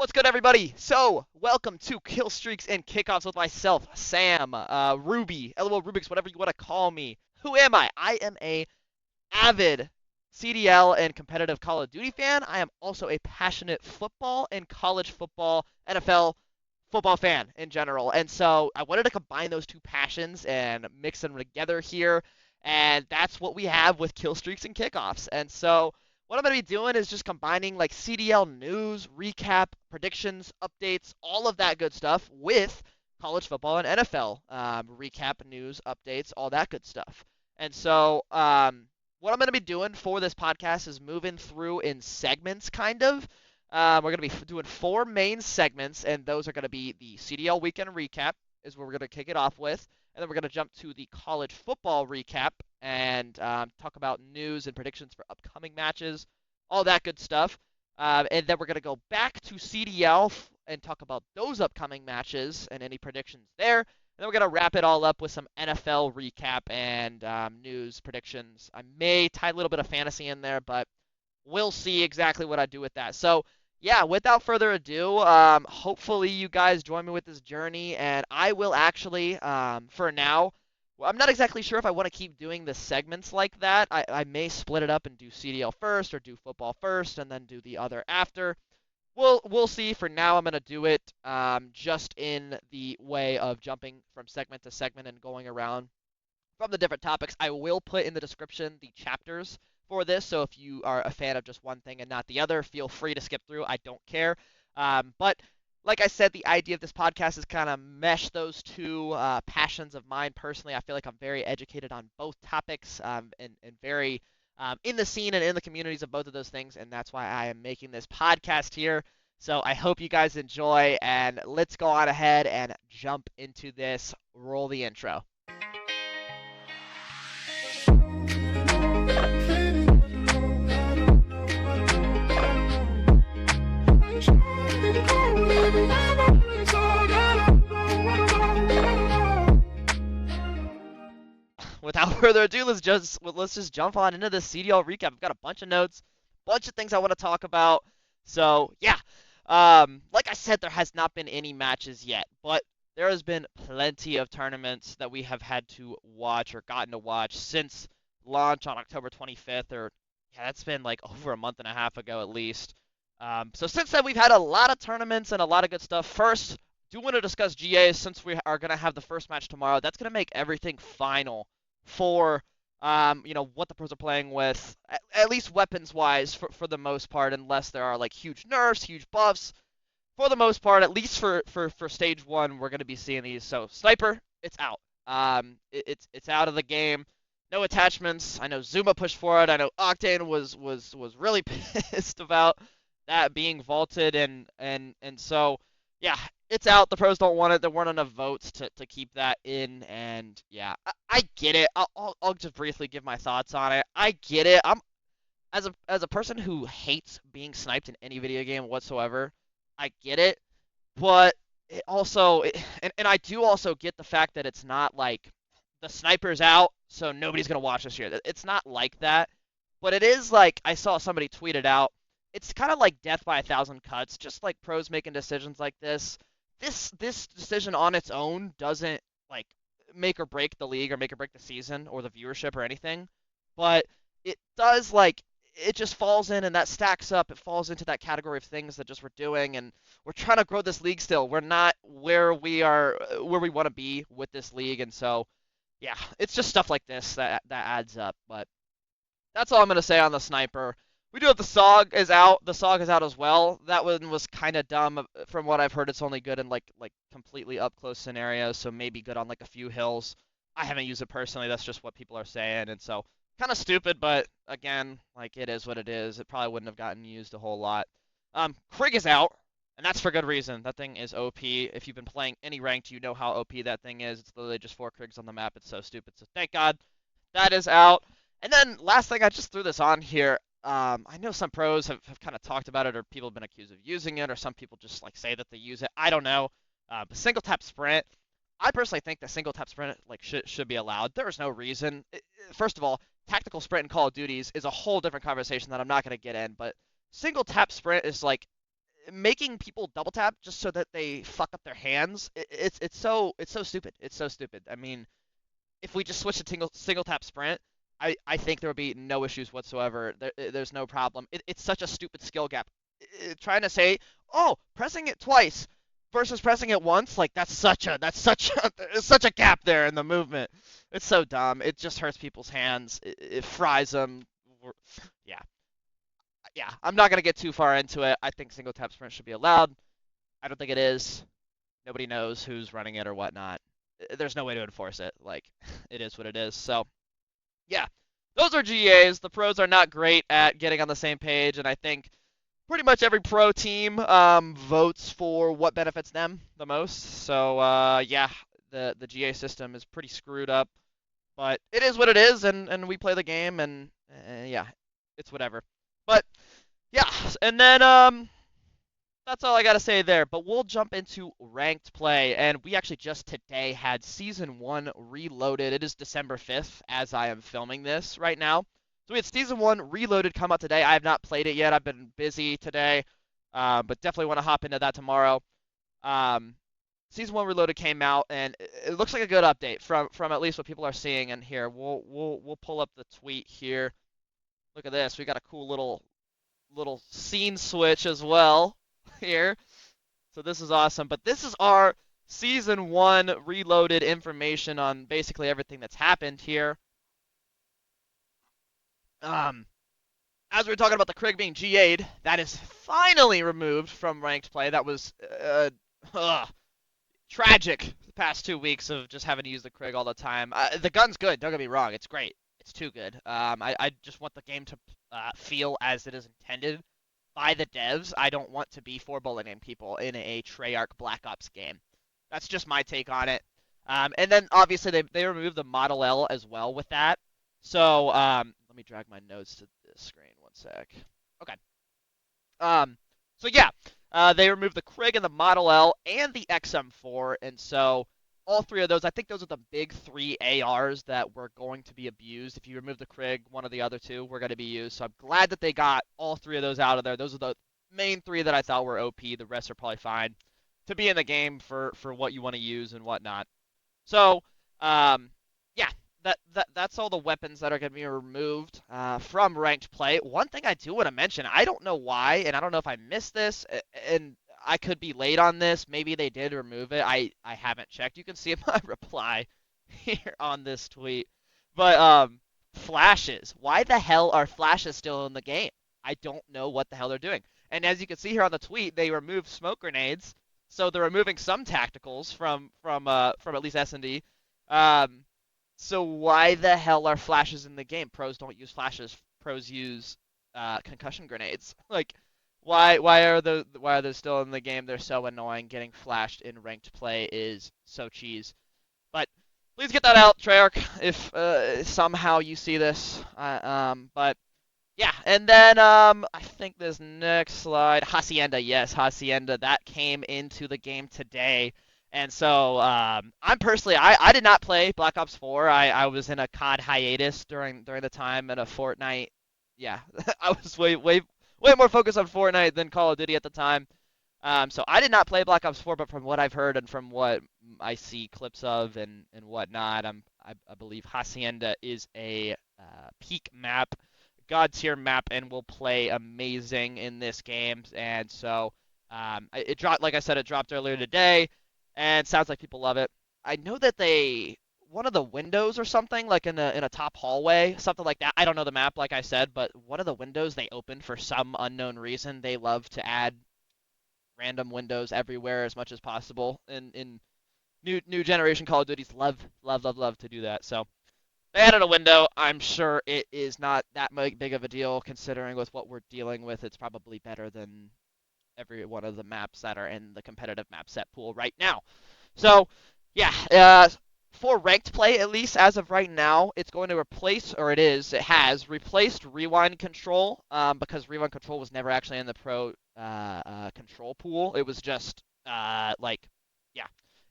What's good, everybody? So, welcome to Killstreaks and Kickoffs with myself, Sam, Ruby, LOL Rubix, whatever you want to call me. Who am I? I am a avid CDL and competitive Call of Duty fan. I am also a passionate football and college football, NFL football fan in general. And so I wanted to combine those two passions and mix them together here. And that's what we have with Killstreaks and Kickoffs. And so what I'm going to be doing is just combining like CDL news, recap, predictions, updates, all of that good stuff with college football and NFL recap, news, updates, all that good stuff. And so what I'm going to be doing for this podcast is moving through in segments, kind of. We're going to be doing 4 main segments, and those are going to be the CDL weekend recap, is what we're going to kick it off with. And then we're going to jump to the college football recap and talk about news and predictions for upcoming matches, all that good stuff. And then we're going to go back to CDL and talk about those upcoming matches and any predictions there. And then we're going to wrap it all up with some NFL recap and news predictions. I may tie a little bit of fantasy in there, but we'll see exactly what I do with that. So, yeah, without further ado, hopefully you guys join me with this journey, and I will actually, for now, I'm not exactly sure if I want to keep doing the segments like that. I may split it up and do CDL first or do football first and then do the other after. We'll see. For now, I'm going to do it just in the way of jumping from segment to segment and going around from the different topics. I will put in the description the chapters for this, so if you are a fan of just one thing and not the other, feel free to skip through. I don't care. But like I said, the idea of this podcast is kind of mesh those two passions of mine. Personally, I feel like I'm very educated on both topics and very in the scene and in the communities of both of those things, and that's why I am making this podcast here. So I hope you guys enjoy, and let's go on ahead and jump into this. Roll the intro. Without further ado, let's just jump on into the CDL recap. I've got a bunch of notes, bunch of things I want to talk about. So yeah, like I said, there has not been any matches yet, but there has been plenty of tournaments that we have had to watch or gotten to watch since launch on October 25th, or yeah, that's been like over a month and a half ago at least. So since then, we've had a lot of tournaments and a lot of good stuff. First, do want to discuss GAs since we are going to have the first match tomorrow. That's going to make everything final for what the pros are playing with, at least weapons-wise for the most part, unless there are like huge nerfs, huge buffs. For the most part, at least for stage 1, we're going to be seeing these. So Sniper, it's out. It's out of the game. No attachments. I know Zuma pushed for it. I know Octane was really pissed about that being vaulted, and so yeah, it's out. The pros don't want it. There weren't enough votes to keep that in, and yeah, I get it. I'll just briefly give my thoughts on it. I get it. I'm as a person who hates being sniped in any video game whatsoever, I get it, but it also and I do also get the fact that it's not like the sniper's out, so nobody's gonna watch this year. It's not like that, but it is like I saw somebody tweet it out. It's kind of like death by 1,000 cuts, just like pros making decisions like this. This decision on its own doesn't like make or break the league or make or break the season or the viewership or anything, but it does like it just falls in, and that stacks up. It falls into that category of things that just we're doing, and we're trying to grow this league still. We're not where we want to be with this league, and so yeah, it's just stuff like this that adds up. But that's all I'm gonna say on the sniper. We do have the SOG is out. The SOG is out as well. That one was kind of dumb. From what I've heard, it's only good in like completely up close scenarios, so maybe good on like a few hills. I haven't used it personally. That's just what people are saying, and so kind of stupid. But again, like it is what it is. It probably wouldn't have gotten used a whole lot. Krig is out, and that's for good reason. That thing is OP. If you've been playing any ranked, you know how OP that thing is. It's literally just 4 Krigs on the map. It's so stupid. So thank God that is out. And then last thing, I just threw this on here. I know some pros have kind of talked about it, or people have been accused of using it, or some people just like say that they use it. I don't know. But single tap sprint, I personally think that single tap sprint like should be allowed. There is no reason. First of all, tactical sprint in Call of Duties is a whole different conversation that I'm not going to get in. But single tap sprint is like making people double tap just so that they fuck up their hands. It's so stupid. It's so stupid. I mean, if we just switch to single tap sprint, I think there would be no issues whatsoever. There's no problem. It's such a stupid skill gap. Trying to say, oh, pressing it twice versus pressing it once, like there's such a gap there in the movement. It's so dumb. It just hurts people's hands. It fries them. Yeah, yeah. I'm not gonna get too far into it. I think single tap sprint should be allowed. I don't think it is. Nobody knows who's running it or whatnot. There's no way to enforce it. Like, it is what it is. So, yeah, those are GAs. The pros are not great at getting on the same page, and I think pretty much every pro team votes for what benefits them the most. So, yeah, the GA system is pretty screwed up, but it is what it is, and we play the game, and yeah, it's whatever. But yeah, and then that's all I got to say there, but we'll jump into ranked play, and we actually just today had Season 1 reloaded. It is December 5th as I am filming this right now. So we had Season 1 reloaded come out today. I have not played it yet. I've been busy today, but definitely want to hop into that tomorrow. Um, Season 1 reloaded came out, and it looks like a good update from at least what people are seeing in here. We'll pull up the tweet here. Look at this. We got a cool little scene switch as well here. So this is awesome. But this is our Season 1 reloaded information on basically everything that's happened here. As we were talking about the Krieg being GA'd, that is finally removed from ranked play. That was tragic the past 2 weeks of just having to use the Krieg all the time. The gun's good, don't get me wrong. It's great. It's too good. I just want the game to feel as it is intended by the devs. I don't want to be for bullying people in a Treyarch Black Ops game. That's just my take on it. And then obviously they removed the Model L as well with that. So let me drag my notes to this screen one sec. Okay. So yeah, they removed the Krieg and the Model L and the XM4, and so all three of those, I think those are the big three ARs that were going to be abused. If you remove the Krieg, one of the other two were going to be used. So I'm glad that they got all three of those out of there. Those are the main three that I thought were OP. The rest are probably fine to be in the game for what you want to use and whatnot. So, yeah, that's all the weapons that are going to be removed from ranked play. One thing I do want to mention, I don't know why, and I don't know if I missed this, and I could be late on this. Maybe they did remove it. I haven't checked. You can see my reply here on this tweet. But flashes. Why the hell are flashes still in the game? I don't know what the hell they're doing. And as you can see here on the tweet, they removed smoke grenades. So they're removing some tacticals from at least S&D. So why the hell are flashes in the game? Pros don't use flashes. Pros use concussion grenades. Like, why are they still in the game? They're so annoying. Getting flashed in ranked play is so cheese. But please get that out, Treyarch, if somehow you see this. But yeah, and then I think this next slide, Hacienda. Yes, Hacienda. That came into the game today. And so I'm personally, I did not play Black Ops 4. I was in a COD hiatus during the time and a Fortnite. Yeah, I was way more focused on Fortnite than Call of Duty at the time. So I did not play Black Ops 4, but from what I've heard and from what I see clips of and whatnot, I believe Hacienda is a peak map, god tier map, and will play amazing in this game. And so it dropped, like I said, it dropped earlier today, and sounds like people love it. I know that one of the windows or something, like in a top hallway, something like that. I don't know the map, like I said, but one of the windows they opened for some unknown reason. They love to add random windows everywhere as much as possible. In new generation Call of Duties, love to do that. So they added a window. I'm sure it is not that big of a deal considering with what we're dealing with. It's probably better than every one of the maps that are in the competitive map set pool right now. So yeah, for ranked play, at least as of right now, it's going to replace, or it has replaced rewind control, because rewind control was never actually in the pro control pool. It was just yeah,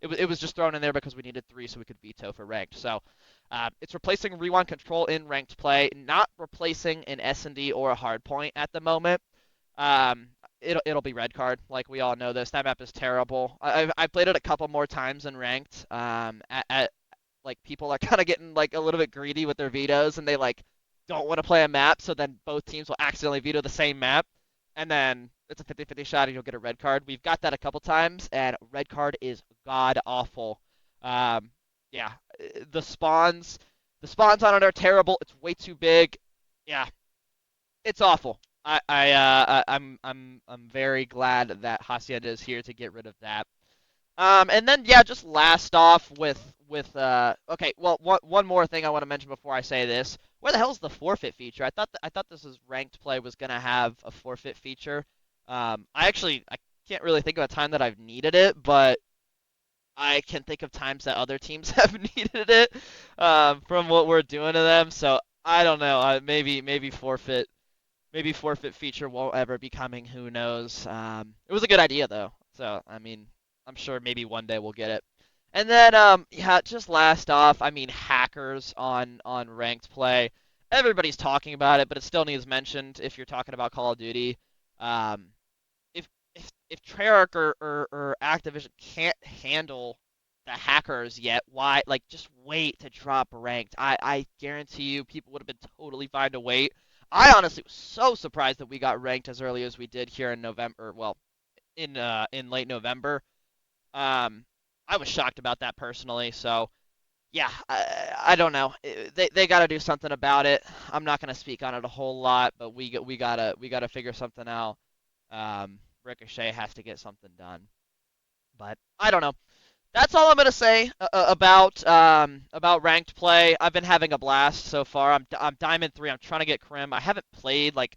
it was just thrown in there because we needed 3 so we could veto for ranked. So it's replacing rewind control in ranked play, not replacing an S&D or a hard point at the moment. it'll be red card. Like we all know this. That map is terrible. I've played it a couple more times in ranked. At like people are kind of getting like a little bit greedy with their vetoes, and they like don't want to play a map, so then both teams will accidentally veto the same map, and then it's a 50-50 shot, and you'll get a red card. We've got that a couple times, and red card is god awful. Um, yeah, the spawns on it are terrible. It's way too big. Yeah, it's awful. I'm very glad that Hacienda is here to get rid of that. And then yeah, just last off with okay, well one more thing I want to mention before I say this. Where the hell's the forfeit feature? I thought this was ranked play was gonna have a forfeit feature. I can't really think of a time that I've needed it, but I can think of times that other teams have needed it from what we're doing to them. So I don't know. Maybe forfeit feature won't ever be coming. Who knows? It was a good idea though. So I mean, I'm sure maybe one day we'll get it. And then yeah, just last off, I mean hackers on ranked play. Everybody's talking about it, but it still needs mentioned if you're talking about Call of Duty. Um, if Treyarch or Activision can't handle the hackers yet, why like just wait to drop ranked? I guarantee you people would have been totally fine to wait. I honestly was so surprised that we got ranked as early as we did here in November. Well, in late November. Um, I was shocked about that personally. So yeah, I don't know. They got to do something about it. I'm not gonna speak on it a whole lot, but we gotta figure something out. Ricochet has to get something done. But I don't know. That's all I'm gonna say about ranked play. I've been having a blast so far. I'm Diamond 3. I'm trying to get Crim. I haven't played like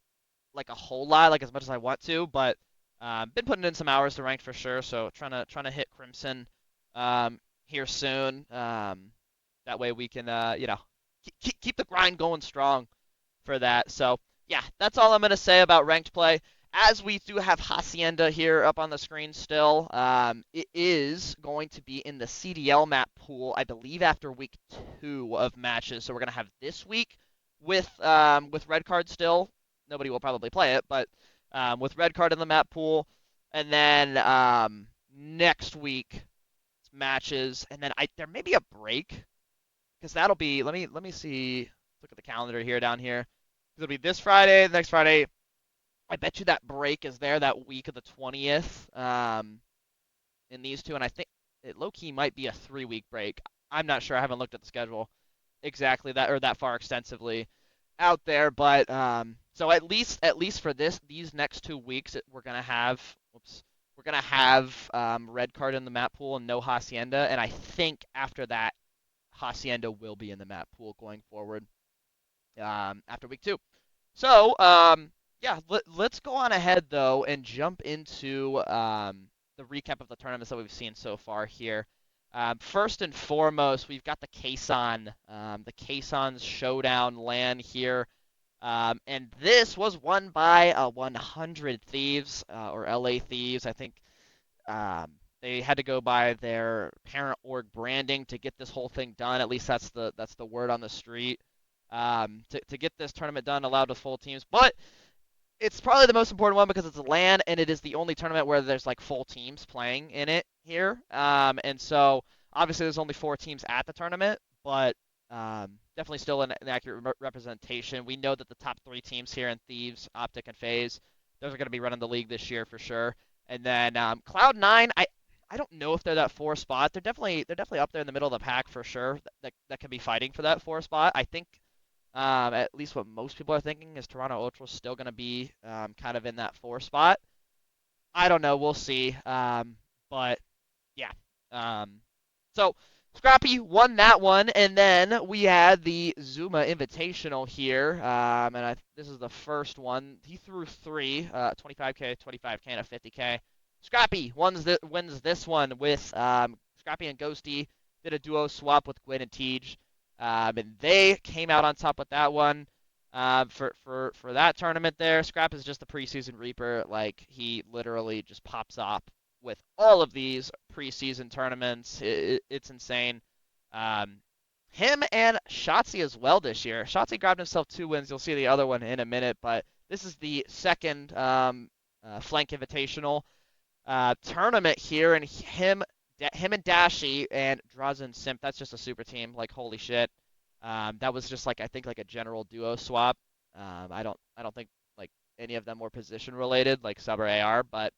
a whole lot, like as much as I want to, but been putting in some hours to ranked for sure. So trying to hit Crimson here soon. That way we can keep the grind going strong for that. So yeah, that's all I'm gonna say about ranked play. As we do have Hacienda here up on the screen still, it is going to be in the CDL map pool, I believe, after week 2 of matches. So we're gonna have this week with red card still. Nobody will probably play it, but with red card in the map pool, and then next week matches, and then there may be a break because that'll be. Let me see. Look at the calendar here down here. It'll be this Friday, next Friday. I bet you that break is there that week of the 20th in these two, and I think it low-key might be a 3-week break. I'm not sure. I haven't looked at the schedule exactly that far extensively out there, but so at least for these next 2 weeks, we're gonna have red card in the map pool and no Hacienda, and I think after that, Hacienda will be in the map pool going forward after week 2. So, yeah, let's go on ahead, though, and jump into the recap of the tournaments that we've seen so far here. First and foremost, we've got the Kaison's Showdown LAN here. And this was won by 100 Thieves, or LA Thieves. I think they had to go by their parent org branding to get this whole thing done. At least that's the word on the street. To get this tournament done, allowed with full teams. But it's probably the most important one because it's a LAN, and it is the only tournament where there's like full teams playing in it here. And so obviously there's only 4 teams at the tournament, but definitely still an accurate representation. We know that the top 3 teams here in Thieves, Optic, and FaZe, those are going to be running the league this year for sure. And then Cloud9, I don't know if they're that 4 spot. They're definitely up there in the middle of the pack for sure. That can be fighting for that 4 spot. I think at least what most people are thinking is Toronto Ultra's still going to be kind of in that 4 spot. I don't know. We'll see. But yeah. So Scrappy won that one, and then we had the Zuma Invitational here, and this is the first one. He threw 3, 25K, 25K, and a 50K. Scrappy wins this one with Scrappy and Ghosty did a duo swap with Gwyn and Tej, and they came out on top with that one. For that tournament there, Scrap is just the preseason Reaper. Like, he literally just pops up with all of these preseason tournaments. It's insane. Him and Shotzi as well this year. Shotzi grabbed himself 2 wins. You'll see the other one in a minute, but this is the second Flank Invitational tournament here, and him and Dashi and Drazen Simp. That's just a super team. Like holy shit. That was just like I think like a general duo swap. I don't think like any of them were position related like sub or AR, but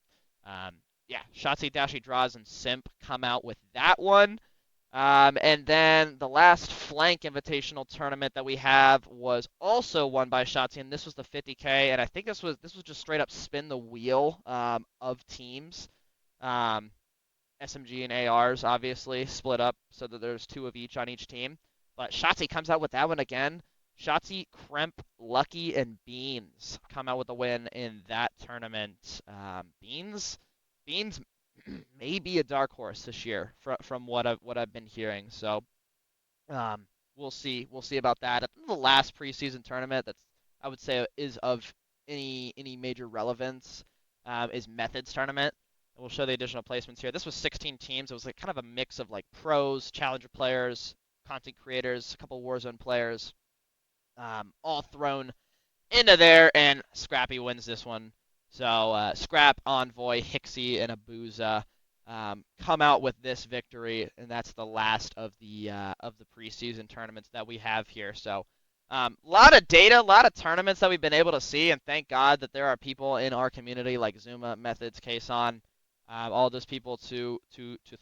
um, yeah, Shotzi, Dashi, Drazen Simp come out with that one. And then the last Flank Invitational tournament that we have was also won by Shotzi, and this was the 50K, and I think this was just straight up spin the wheel of teams. Um, SMG and ARs obviously split up so that there's two of each on each team. But Shotzi comes out with that one again. Shotzi, Kremp, Lucky, and Beans come out with a win in that tournament. Beans may be a dark horse this year from what I've been hearing. So we'll see about that. The last preseason tournament that's I would say is of any major relevance is Methods tournament. And we'll show the additional placements here. This was 16 teams. It was like kind of a mix of like pros, challenger players, content creators, a couple Warzone players, all thrown into there, and Scrappy wins this one. So Scrap, Envoy, Hixie, and Abuza come out with this victory, and that's the last of the preseason tournaments that we have here. So a lot of data, a lot of tournaments that we've been able to see, and thank God that there are people in our community like Zuma, Methods, Kason, all those people to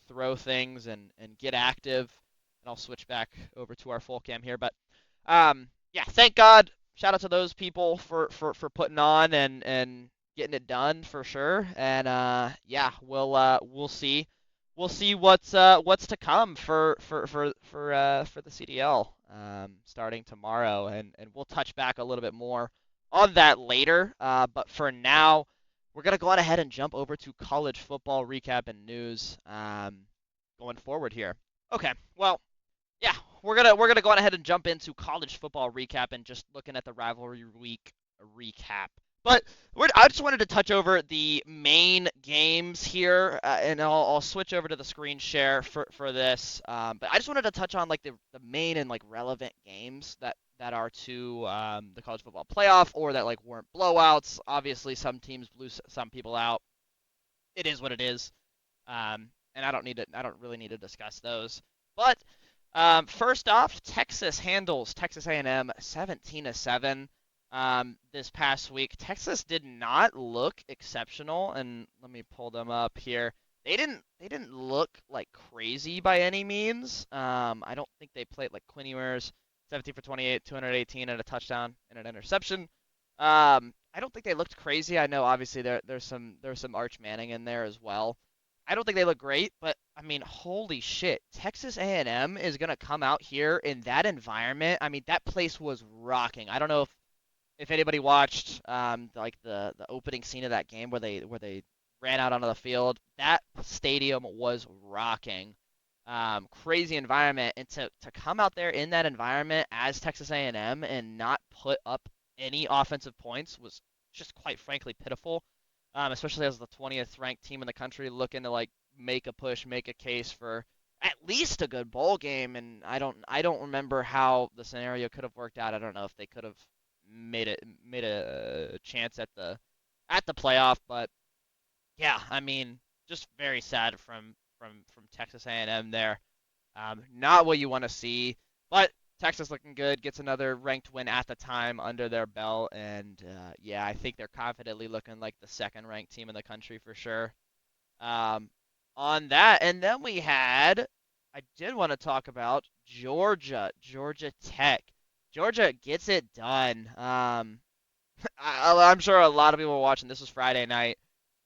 throw things and get active. And I'll switch back over to our full cam here, but yeah, thank God. Shout out to those people for putting on and getting it done for sure. And yeah, we'll see what's to come for the CDL starting tomorrow, and we'll touch back a little bit more on that later. But for now, we're gonna go on ahead and jump over to college football recap and news going forward here. Okay, well, yeah, we're gonna go on ahead and jump into college football recap and just looking at the rivalry week recap. But I just wanted to touch over the main games here, and I'll switch over to the screen share for this. But I just wanted to touch on like the main and like relevant games that are to the college football playoff, or that like weren't blowouts. Obviously, some teams blew some people out. It is what it is. And I don't really need to discuss those. But first off, Texas handles Texas A&M 17-7 this past week. Texas did not look exceptional, and let me pull them up here. They didn't look like crazy by any means. I don't think they played like Quinn Ewers, 17 for 28, 218 and a touchdown and an interception. I don't think they looked crazy. I know obviously there's some Arch Manning in there as well. I don't think they look great, but I mean, holy shit, Texas A&M is gonna come out here in that environment. I mean, that place was rocking. I don't know if anybody watched like the opening scene of that game where they ran out onto the field. That stadium was rocking. Crazy environment, and to come out there in that environment as Texas A&M and not put up any offensive points was just quite frankly pitiful. Especially as the 20th ranked team in the country looking to like make a push, make a case for at least a good bowl game. And I don't remember how the scenario could have worked out. I don't know if they could have made a chance at the playoff, but yeah, I mean, just very sad from Texas A&M there. Not what you want to see, but Texas looking good, gets another ranked win at the time under their belt, and yeah, I think they're confidently looking like the second ranked team in the country for sure. Um, on that, and then I did want to talk about Georgia Tech. Georgia gets it done. I'm sure a lot of people were watching. This was Friday night.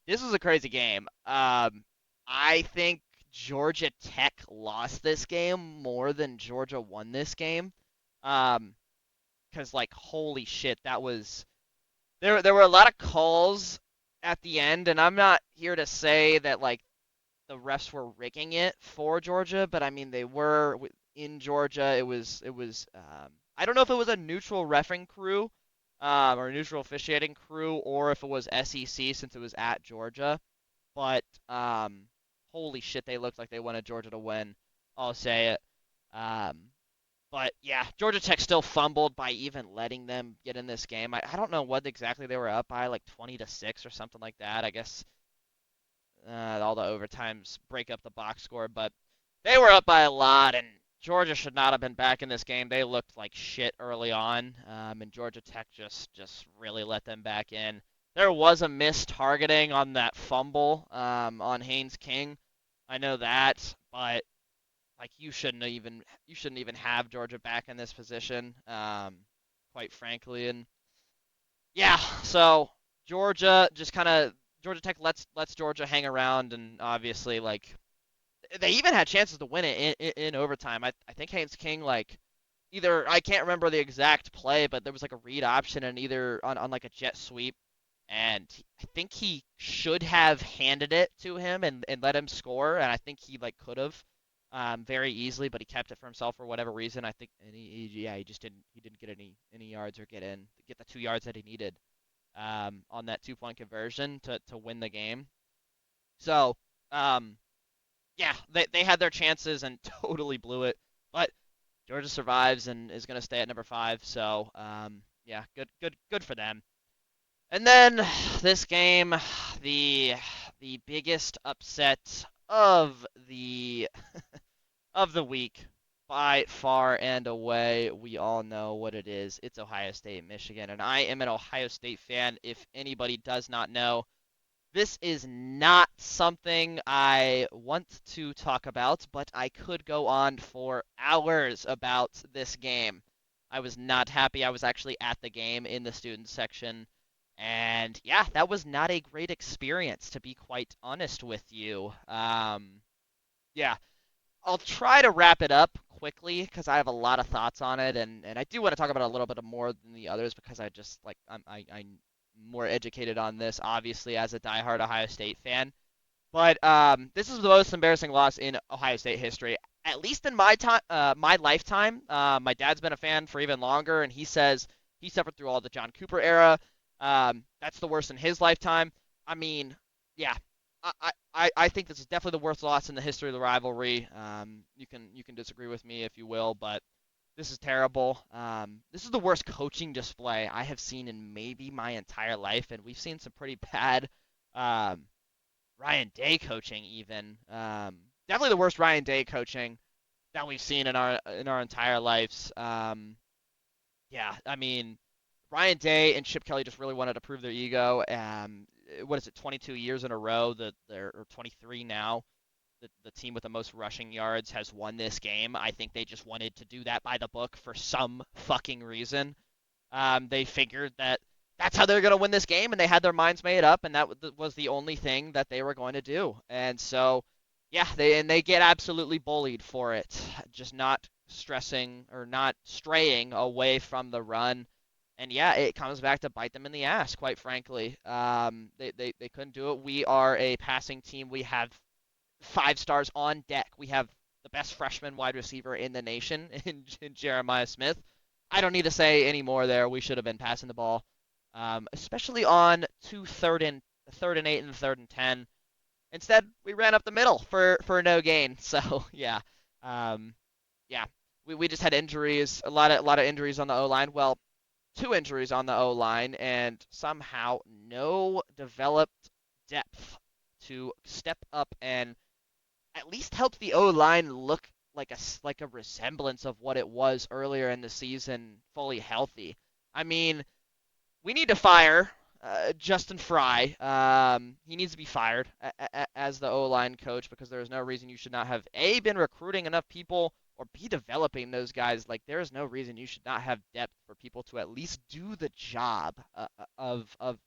This was a crazy game. I think Georgia Tech lost this game more than Georgia won this game. Because like holy shit, that was there were a lot of calls at the end, and I'm not here to say that like the refs were rigging it for Georgia, but I mean they were in Georgia. It was I don't know if it was a neutral reffing crew or neutral officiating crew, or if it was SEC since it was at Georgia. But holy shit, they looked like they wanted Georgia to win. I'll say it. Um, But yeah, Georgia Tech still fumbled by even letting them get in this game. I don't know what exactly they were up by, like 20-6 or something like that. I guess all the overtimes break up the box score, but they were up by a lot, and Georgia should not have been back in this game. They looked like shit early on, and Georgia Tech just really let them back in. There was a missed targeting on that fumble on Haynes King. I know that, but like you shouldn't even have Georgia back in this position, quite frankly. And yeah, so Georgia just kind of Georgia Tech lets Georgia hang around, and obviously like they even had chances to win it in overtime. I think Haynes King like either I can't remember the exact play, but there was like a read option and either on like a jet sweep, and I think he should have handed it to him and let him score, and I think he like could have very easily, but he kept it for himself for whatever reason. I think and yeah he just didn't get any yards or get the 2 yards that he needed on that 2 point conversion to win the game. So um, yeah, they had their chances and totally blew it. But Georgia survives and is going to stay at number 5. So yeah, good for them. And then this game, the the biggest upset of the week by far and away. We all know what it is. It's Ohio State, Michigan, and I am an Ohio State fan. If anybody does not know, this is not something I want to talk about, but I could go on for hours about this game. I was not happy. I was actually at the game in the student section. And yeah, that was not a great experience, to be quite honest with you. Yeah, I'll try to wrap it up quickly because I have a lot of thoughts on it, and I do want to talk about it a little bit more than the others because I just like I'm more educated on this, obviously, as a diehard Ohio State fan. But this is the most embarrassing loss in Ohio State history, at least in my lifetime. My dad's been a fan for even longer, and he says he suffered through all the John Cooper era. That's the worst in his lifetime. I mean, yeah, I think this is definitely the worst loss in the history of the rivalry. You can disagree with me if you will, but this is terrible. This is the worst coaching display I have seen in maybe my entire life, and we've seen some pretty bad um, Ryan Day coaching even. Definitely the worst Ryan Day coaching that we've seen in our entire lives. Yeah, I mean, Ryan Day and Chip Kelly just really wanted to prove their ego. What is it, 22 years in a row that they're or 23 now. The team with the most rushing yards has won this game. I think they just wanted to do that by the book for some fucking reason. They figured that that's how they're going to win this game, and they had their minds made up, and that was the only thing that they were going to do. And so, yeah, they get absolutely bullied for it, just not stressing or not straying away from the run. And yeah, it comes back to bite them in the ass, quite frankly. They couldn't do it. We are a passing team. We have 5 stars on deck. We have the best freshman wide receiver in the nation in Jeremiah Smith. I don't need to say any more there. We should have been passing the ball, especially on third and 8 and 3rd and 10. Instead, we ran up the middle for no gain. So yeah, um, yeah, we just had injuries, a lot of injuries on the O line. Well, 2 injuries on the O line, and somehow no developed depth to step up and at least help the O line look like a resemblance of what it was earlier in the season, fully healthy. I mean, we need to fire Justin Fry. He needs to be fired as the O line coach because there is no reason you should not have been recruiting enough people or be developing those guys. Like there is no reason you should not have depth for people to at least do the job of of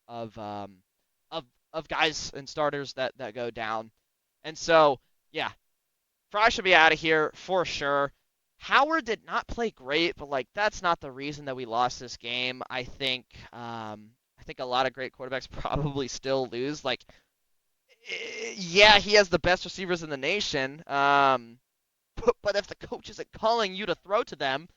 guys and starters that go down. And so yeah, Fry should be out of here for sure. Howard did not play great, but like that's not the reason that we lost this game. I think a lot of great quarterbacks probably still lose. Like, yeah, he has the best receivers in the nation. But if the coach isn't calling you to throw to them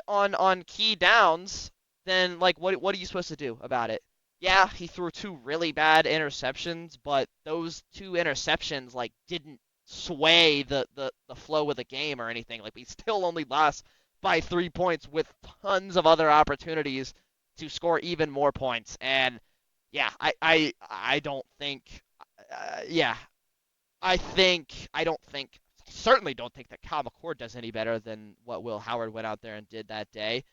on key downs, then like what are you supposed to do about it? Yeah, he threw 2 really bad interceptions, but those 2 interceptions like didn't sway the flow of the game or anything. Like we still only lost by 3 points with tons of other opportunities to score even more points. And yeah, I don't think, yeah, certainly don't think that Kyle McCord does any better than what Will Howard went out there and did that day.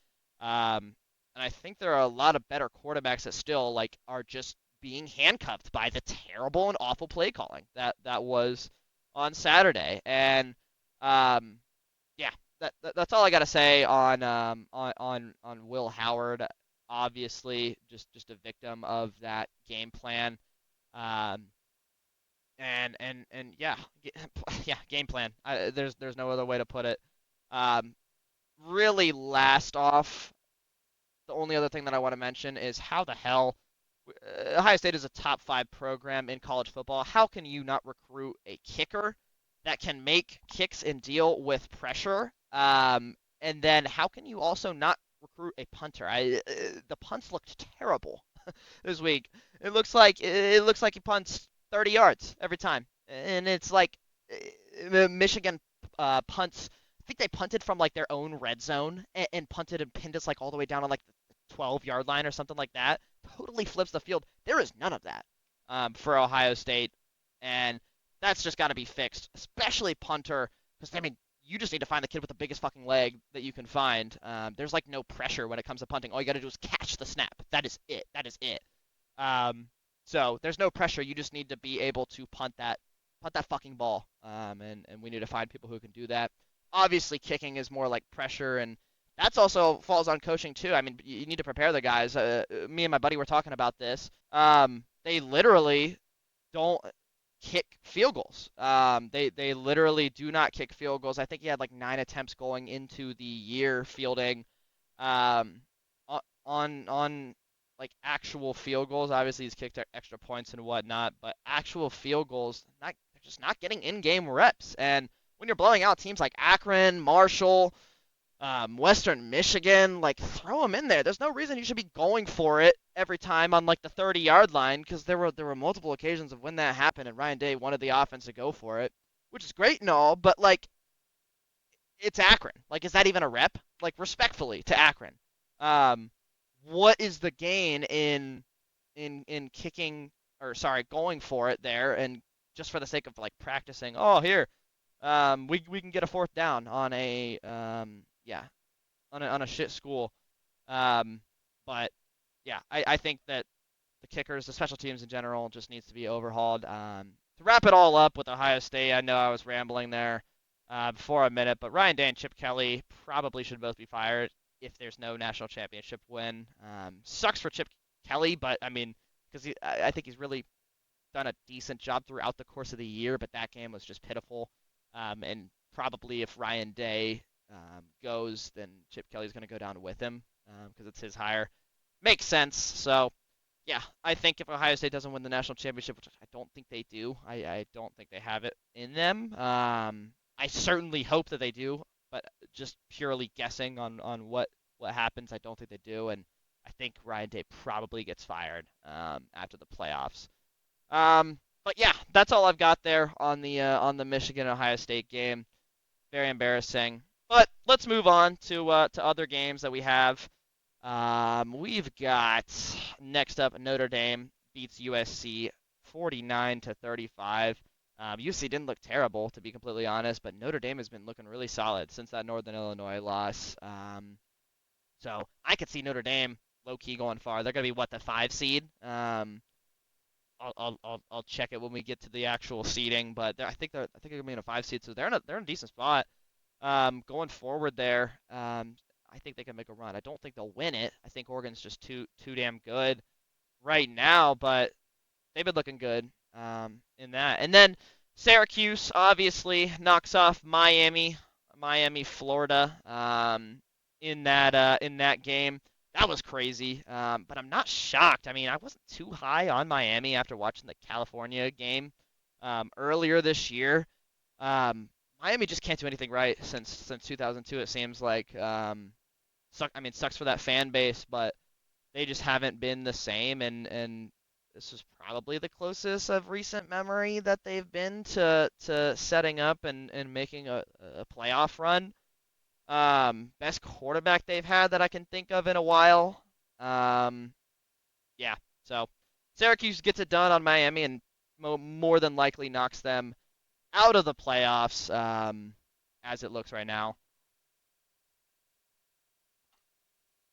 And I think there are a lot of better quarterbacks that still like are just being handcuffed by the terrible and awful play calling that was on Saturday. And um, yeah, that's all I got to say on Will Howard. Obviously, just a victim of that game plan. Um, and yeah, yeah, game plan. There's no other way to put it. Um, really, last off, the only other thing that I want to mention is how the hell Ohio State is a top 5 program in college football. How can you not recruit a kicker that can make kicks and deal with pressure? And then how can you also not recruit a punter? The punts looked terrible this week. It looks like he punts 30 yards every time, and it's like Michigan punts. I think they punted from like their own red zone and punted and pinned us like all the way down on like the 12-yard line or something like that. Totally flips the field. There is none of that for Ohio State, and that's just got to be fixed, especially punter. Because I mean, you just need to find the kid with the biggest fucking leg that you can find. There's like no pressure when it comes to punting. All you got to do is catch the snap. That is it. That is it. Um, so there's no pressure. You just need to be able to punt that fucking ball. And we need to find people who can do that. Obviously, kicking is more like pressure, and that's also falls on coaching too. I mean, you need to prepare the guys. Me and my buddy were talking about this. They literally don't kick field goals. They literally do not kick field goals. I think he had like 9 attempts going into the year fielding. Um, on like actual field goals. Obviously, he's kicked extra points and whatnot, but actual field goals, they're just not getting in-game reps. And when you're blowing out teams like Akron, Marshall, Western Michigan, like throw them in there. There's no reason you should be going for it every time on like the 30-yard line, because there were multiple occasions of when that happened, and Ryan Day wanted the offense to go for it, which is great and all, but like it's Akron. Like, is that even a rep? Like, respectfully to Akron, um, what is the gain in kicking, or sorry, going for it there, and just for the sake of like practicing? Oh, here, we can get a fourth down on a yeah, on a shit school. Um, but yeah, I think that the kickers, the special teams in general, just needs to be overhauled. To wrap it all up with Ohio State, I know I was rambling there before a minute, but Ryan Day and Chip Kelly probably should both be fired if there's no national championship win. Sucks for Chip Kelly, but I mean, because I think he's really done a decent job throughout the course of the year, but that game was just pitiful. And probably if Ryan Day goes, then Chip Kelly's going to go down with him because it's his hire. Makes sense. So yeah, I think if Ohio State doesn't win the national championship, which I don't think they do, I don't think they have it in them. I certainly hope that they do, but just purely guessing on what happens, I don't think they do, and I think Ryan Day probably gets fired after the playoffs. But yeah, that's all I've got there on the Michigan Ohio State game. Very embarrassing. But let's move on to other games that we have. We've got next up Notre Dame beats USC 49-35. USC didn't look terrible, to be completely honest, but Notre Dame has been looking really solid since that Northern Illinois loss. So I could see Notre Dame low key going far. They're gonna be what, the 5 seed. I'll check it when we get to the actual seeding, but I think they're gonna be in a 5 seed, so they're in a decent spot. Going forward there, I think they can make a run. I don't think they'll win it. I think Oregon's just too damn good right now, but they've been looking good in that. And then Syracuse obviously knocks off Miami, Florida, in that game. That was crazy, but I'm not shocked. I mean, I wasn't too high on Miami after watching the California game earlier this year. Um, Miami just can't do anything right since 2002. It seems like. Sucks for that fan base, but they just haven't been the same. And this is probably the closest of recent memory that they've been to setting up and making a playoff run. Best quarterback they've had that I can think of in a while. Yeah, so Syracuse gets it done on Miami and more than likely knocks them out of the playoffs, as it looks right now.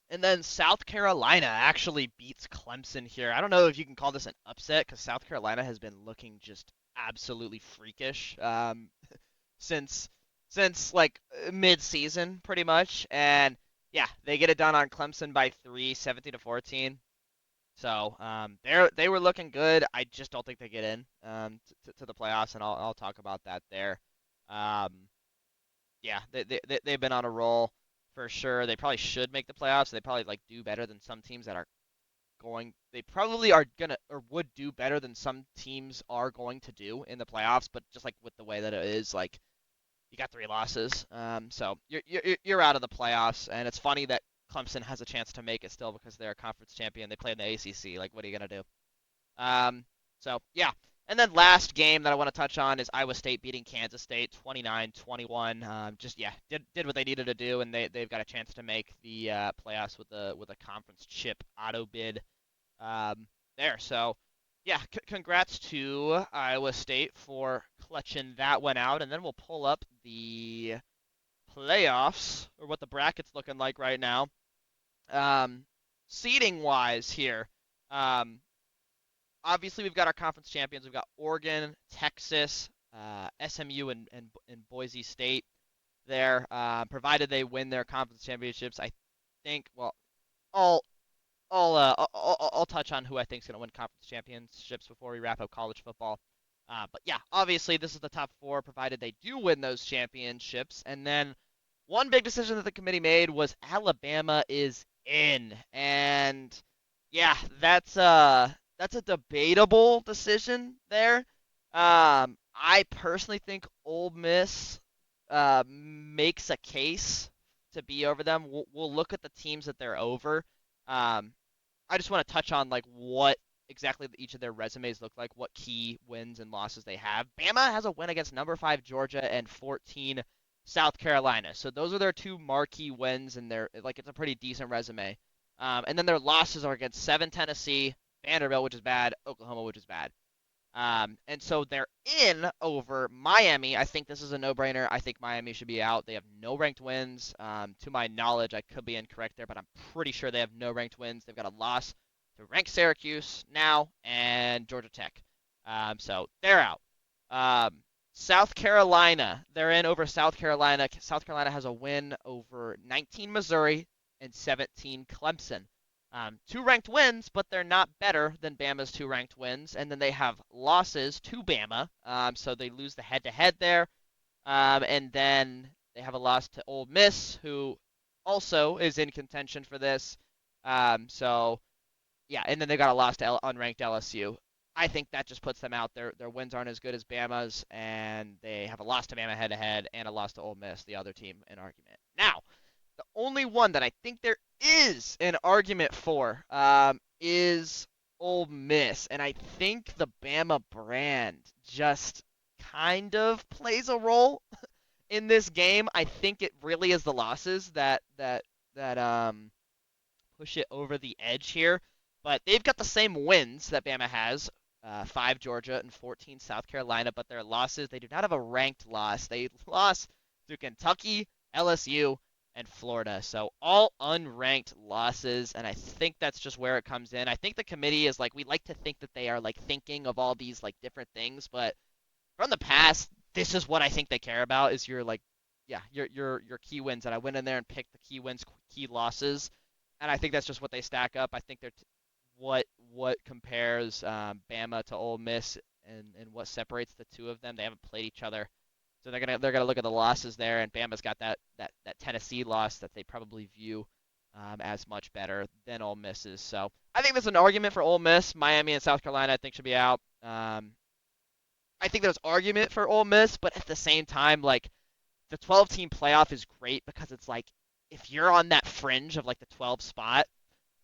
And then South Carolina actually beats Clemson here. I don't know if you can call this an upset because South Carolina has been looking just absolutely freakish since like mid-season pretty much. And yeah, they get it done on Clemson by 3, 17-14. So they were looking good. I just don't think they get in to the playoffs, and I'll talk about that there. Um, yeah, they've been on a roll for sure. They probably should make the playoffs. They probably like do better than some teams that are going. They probably are gonna or would do better than some teams are going to do in the playoffs. But just like with the way that it is, like you got 3 losses, so you're out of the playoffs. And it's funny that Clemson has a chance to make it still because they're a conference champion. They play in the ACC. Like, what are you gonna do? Um, so yeah. And then last game that I want to touch on is Iowa State beating Kansas State 29-21. Just yeah, did what they needed to do, and they've got a chance to make the playoffs with a conference chip auto bid there. So yeah, congrats to Iowa State for clutching that one out, and then we'll pull up the playoffs or what the bracket's looking like right now. Seeding wise here. Um, Obviously we've got our conference champions. We've got Oregon, Texas, SMU, and Boise State there. Provided they win their conference championships, I think. Well, I'll I'll touch on who I think is going to win conference championships before we wrap up college football. But yeah, obviously this is the top 4, provided they do win those championships. And then one big decision that the committee made was Alabama is in, and yeah, that's a debatable decision there. I personally think Ole Miss makes a case to be over them. We'll look at the teams that they're over. Um, I just want to touch on like what exactly each of their resumes look like, what key wins and losses they have. Bama has a win against number 5 Georgia and 14 South Carolina. So those are their 2 marquee wins, and they're like it's a pretty decent resume. And then their losses are against 7 Tennessee, Vanderbilt, which is bad, Oklahoma, which is bad. And so they're in over Miami. I think this is a no-brainer. I think Miami should be out. They have no ranked wins. To my knowledge, I could be incorrect there, but I'm pretty sure they have no ranked wins. They've got a loss to ranked Syracuse now and Georgia Tech. So they're out. South Carolina, they're in over South Carolina. South Carolina has a win over 19 Missouri and 17 Clemson. 2 ranked wins, but they're not better than Bama's 2 ranked wins. And then they have losses to Bama, so they lose the head-to-head there. And then they have a loss to Ole Miss, who also is in contention for this. So yeah, and then they got a loss to unranked LSU. I think that just puts them out. Their wins aren't as good as Bama's, and they have a loss to Bama head-to-head and a loss to Ole Miss, the other team in argument. Now, the only one that I think there is an argument for is Ole Miss, and I think the Bama brand just kind of plays a role in this game. I think it really is the losses that push it over the edge here, but they've got the same wins that Bama has. 5 Georgia and 14 South Carolina, but their losses, they do not have a ranked loss. They lost to Kentucky, LSU, and Florida. So all unranked losses, and I think that's just where it comes in. I think the committee is like, we like to think that they are like thinking of all these like different things, but from the past, this is what I think they care about is your like, yeah, your key wins. And I went in there and picked the key wins, key losses, and I think that's just what they stack up. I think they're what compares Bama to Ole Miss and what separates the two of them. They haven't played each other. So they're gonna look at the losses there, and Bama's got that Tennessee loss that they probably view as much better than Ole Miss's. So I think there's an argument for Ole Miss. Miami and South Carolina I think should be out. I think there's argument for Ole Miss, but at the same time, like the 12-team playoff is great because it's like if you're on that fringe of like the 12 spot,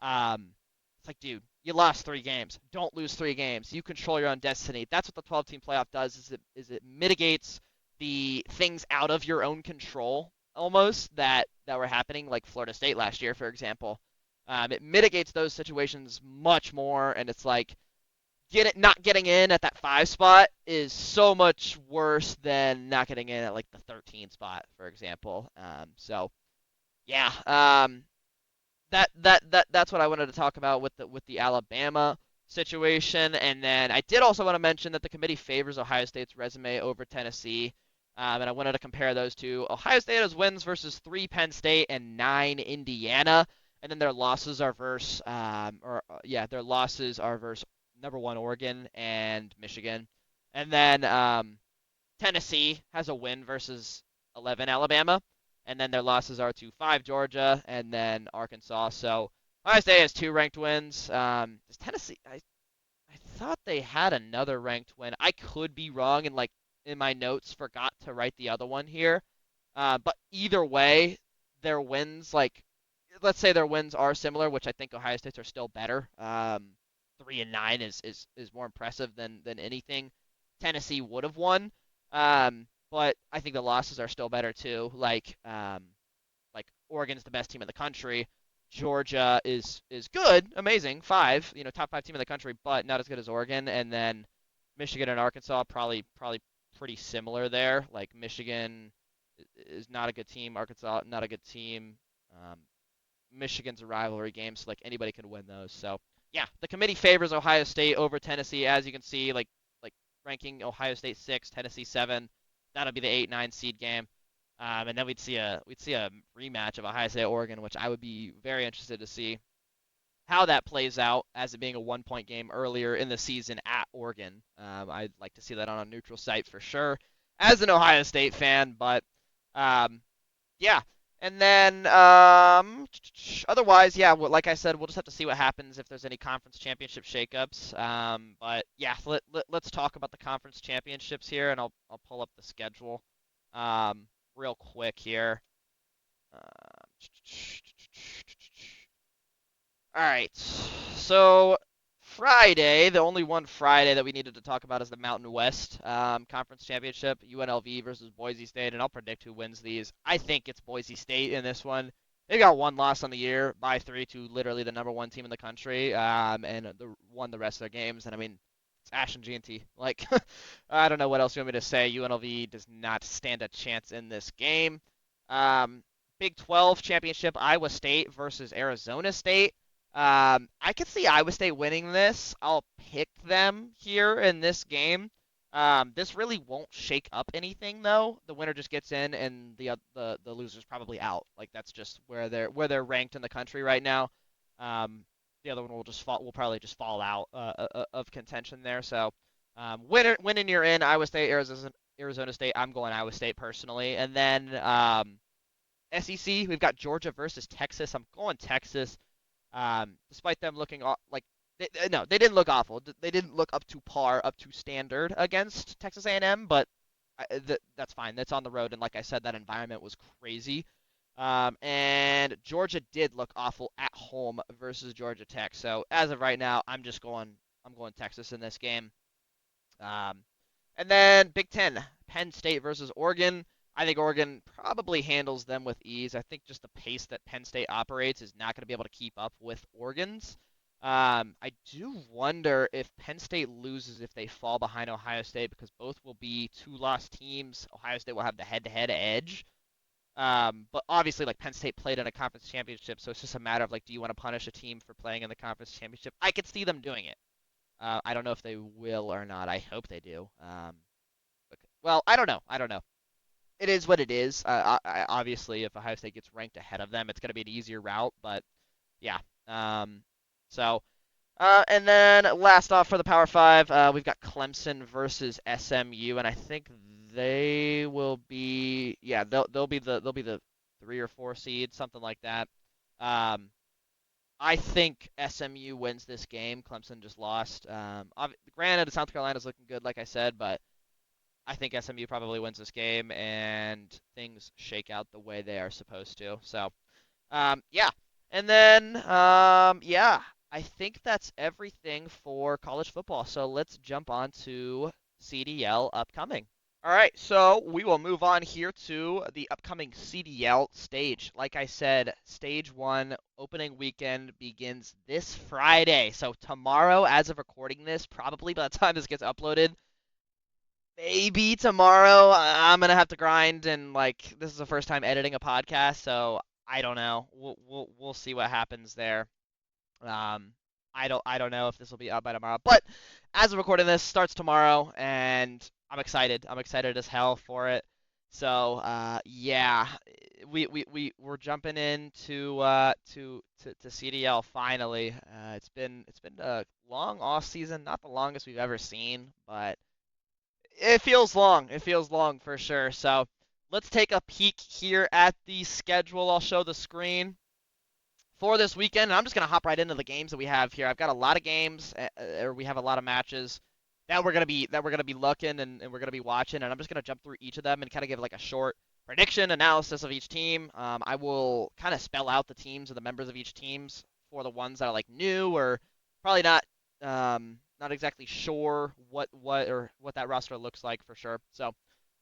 it's like, dude, you lost 3 games. Don't lose 3 games. You control your own destiny. That's what the 12-team playoff does. Is it mitigates the things out of your own control almost that were happening, like Florida State last year, for example. It mitigates those situations much more, and it's like not getting in at that 5 spot is so much worse than not getting in at like the 13 spot, for example. So yeah, that's what I wanted to talk about with the Alabama situation. And then I did also want to mention that the committee favors Ohio State's resume over Tennessee. And I wanted to compare those two. Ohio State has wins versus 3 Penn State and 9 Indiana, and then their losses are versus their losses are versus number 1 Oregon and Michigan. And then Tennessee has a win versus 11 Alabama, and then their losses are to 5 Georgia and then Arkansas. So Ohio State has 2 ranked wins. Does Tennessee? I thought they had another ranked win. I could be wrong, and like in my notes, forgot to write the other one here. But either way, their wins, like let's say their wins are similar, which I think Ohio State's are still better. 3-9 is more impressive than anything Tennessee would have won. But I think the losses are still better too. Like Oregon's the best team in the country. Georgia is good, amazing, 5, top 5 team in the country, but not as good as Oregon. And then Michigan and Arkansas probably pretty similar there. Like Michigan is not a good team, Arkansas not a good team. Um, Michigan's a rivalry game, so like anybody can win those. So yeah, the committee favors Ohio State over Tennessee, as you can see, like ranking Ohio State 6, Tennessee 7. That'll be the 8-9 seed game. And then we'd see a rematch of Ohio State Oregon, which I would be very interested to see how that plays out as it being a 1-point game earlier in the season at Oregon. I'd like to see that on a neutral site for sure as an Ohio State fan, but um, yeah. And then otherwise, yeah, like I said, we'll just have to see what happens if there's any conference championship shakeups. But yeah, let's talk about the conference championships here, and I'll pull up the schedule real quick here. Uh, all right. So Friday, the only one Friday that we needed to talk about is the Mountain West Conference Championship, UNLV versus Boise State, and I'll predict who wins these. I think it's Boise State in this one. They got 1 loss on the year by 3 to literally the number 1 team in the country, and won the rest of their games. And I mean, it's Ash and G&T. Like, I don't know what else you want me to say. UNLV does not stand a chance in this game. Big 12 championship, Iowa State versus Arizona State. I could see Iowa State winning this. I'll pick them here in this game. This really won't shake up anything though. The winner just gets in, and the loser's probably out. Like that's just where they're ranked in the country right now. The other one will probably just fall out of contention there. So, winning you're in. Iowa State, Arizona State. I'm going Iowa State personally, and then SEC. We've got Georgia versus Texas. I'm going Texas. Despite them looking like no, they didn't look awful. They didn't look up to par, up to standard against Texas A&M, but that's fine. That's on the road, and like I said, that environment was crazy. And Georgia did look awful at home versus Georgia Tech. So as of right now, I'm going Texas in this game. Um, and then Big Ten, Penn State versus Oregon. I think Oregon probably handles them with ease. I think just the pace that Penn State operates is not going to be able to keep up with Oregon's. I do wonder if Penn State loses if they fall behind Ohio State because both will be 2-loss teams. Ohio State will have the head-to-head edge. But obviously, like Penn State played in a conference championship, so it's just a matter of like, do you want to punish a team for playing in the conference championship? I could see them doing it. I don't know if they will or not. I hope they do. Well, I don't know. I don't know. It is what it is. Obviously, if Ohio State gets ranked ahead of them, it's going to be an easier route. But yeah. So, and then last off for the Power Five, we've got Clemson versus SMU, and I think they will be they'll be the 3 or 4 seed, something like that. Um, I think SMU wins this game. Clemson just lost. Granted, South Carolina's looking good, like I said, but I think SMU probably wins this game and things shake out the way they are supposed to. So, yeah. And then, yeah, I think that's everything for college football. So let's jump on to CDL upcoming. All right, so we will move on here to the upcoming CDL stage. Like I said, stage one opening weekend begins this Friday. So tomorrow, as of recording this, probably by the time this gets uploaded, maybe tomorrow, I'm gonna have to grind, and like this is the first time editing a podcast, so I don't know. We'll see what happens there. Um, I don't know if this will be up by tomorrow, but as of recording this, starts tomorrow, and I'm excited. I'm excited as hell for it. So yeah, we're jumping into to CDL finally. It's been a long off season, not the longest we've ever seen, but it feels long. It feels long for sure. So let's take a peek here at the schedule. I'll show the screen for this weekend. And I'm just gonna hop right into the games that we have here. I've got a lot of games, or we have a lot of matches that we're gonna be looking and we're gonna be watching, and I'm just gonna jump through each of them and kind of give like a short prediction analysis of each team. I will kind of spell out the teams and the members of each teams for the ones that are like new or probably not exactly sure what that roster looks like for sure. So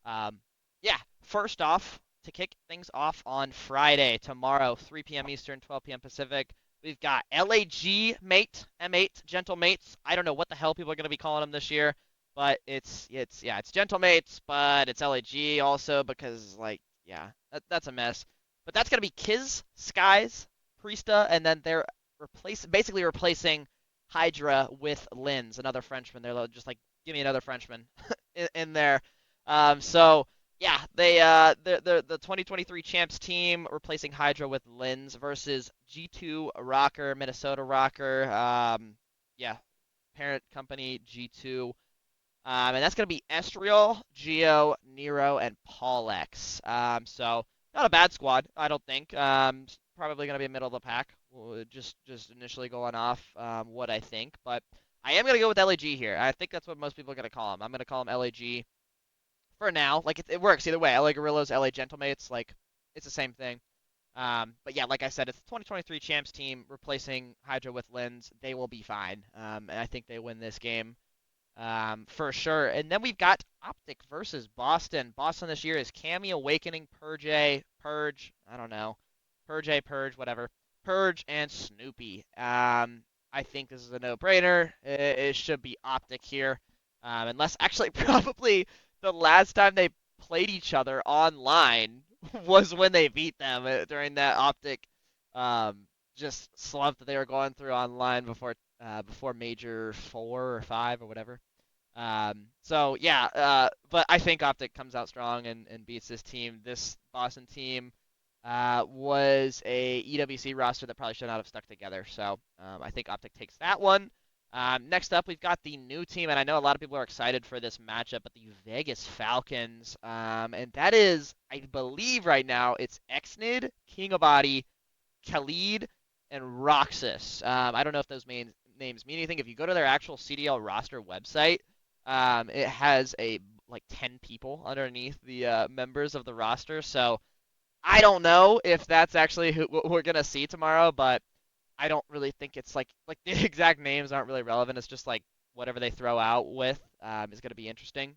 um, yeah, first off, to kick things off on Friday, tomorrow, 3 p.m. Eastern, 12 p.m. Pacific, we've got LAG Mate, M8, Gentle Mates. I don't know what the hell people are going to be calling them this year, but it's Gentle Mates, but it's LAG also because, like, yeah, that's a mess. But that's going to be Kiz, Skies, Priesta, and then they're basically replacing Hydra with Linz, another Frenchman. They're just like, give me another Frenchman in there. So yeah, they're the 2023 champs team replacing Hydra with Linz versus G2 Rocker, Minnesota Rocker. Yeah, parent company G2. And that's going to be Estriel, Geo, Nero, and Paul X. So not a bad squad, I don't think. Probably going to be middle of the pack. Just initially going off what I think, but I am going to go with LAG here. I think that's what most people are going to call him. I'm going to call him LAG for now. Like it works either way. LA Gorillas, LA Gentlemates, like it's the same thing. But yeah, like I said, it's the 2023 champs team replacing Hydra with Linz. They will be fine. And I think they win this game for sure. And then we've got Optic versus Boston. Boston this year is Cammy, Awakening, Purge, I don't know, Purge, whatever, Purge, and Snoopy. I think this is a no-brainer. It should be Optic here. Unless actually probably the last time they played each other online was when they beat them during that Optic just slump that they were going through online before Major 4 or 5 or whatever. So yeah, but I think Optic comes out strong and beats this team. This Boston team was a EWC roster that probably should not have stuck together. So I think Optic takes that one. Next up, we've got the new team, and I know a lot of people are excited for this matchup, but the Vegas Falcons, and that is, I believe right now, it's Exnid, King of Body, Khalid, and Roxas. I don't know if those names mean anything. If you go to their actual CDL roster website, it has like 10 people underneath the members of the roster. So I don't know if that's actually what we're gonna see tomorrow, but I don't really think it's like the exact names aren't really relevant. It's just like whatever they throw out with is gonna be interesting.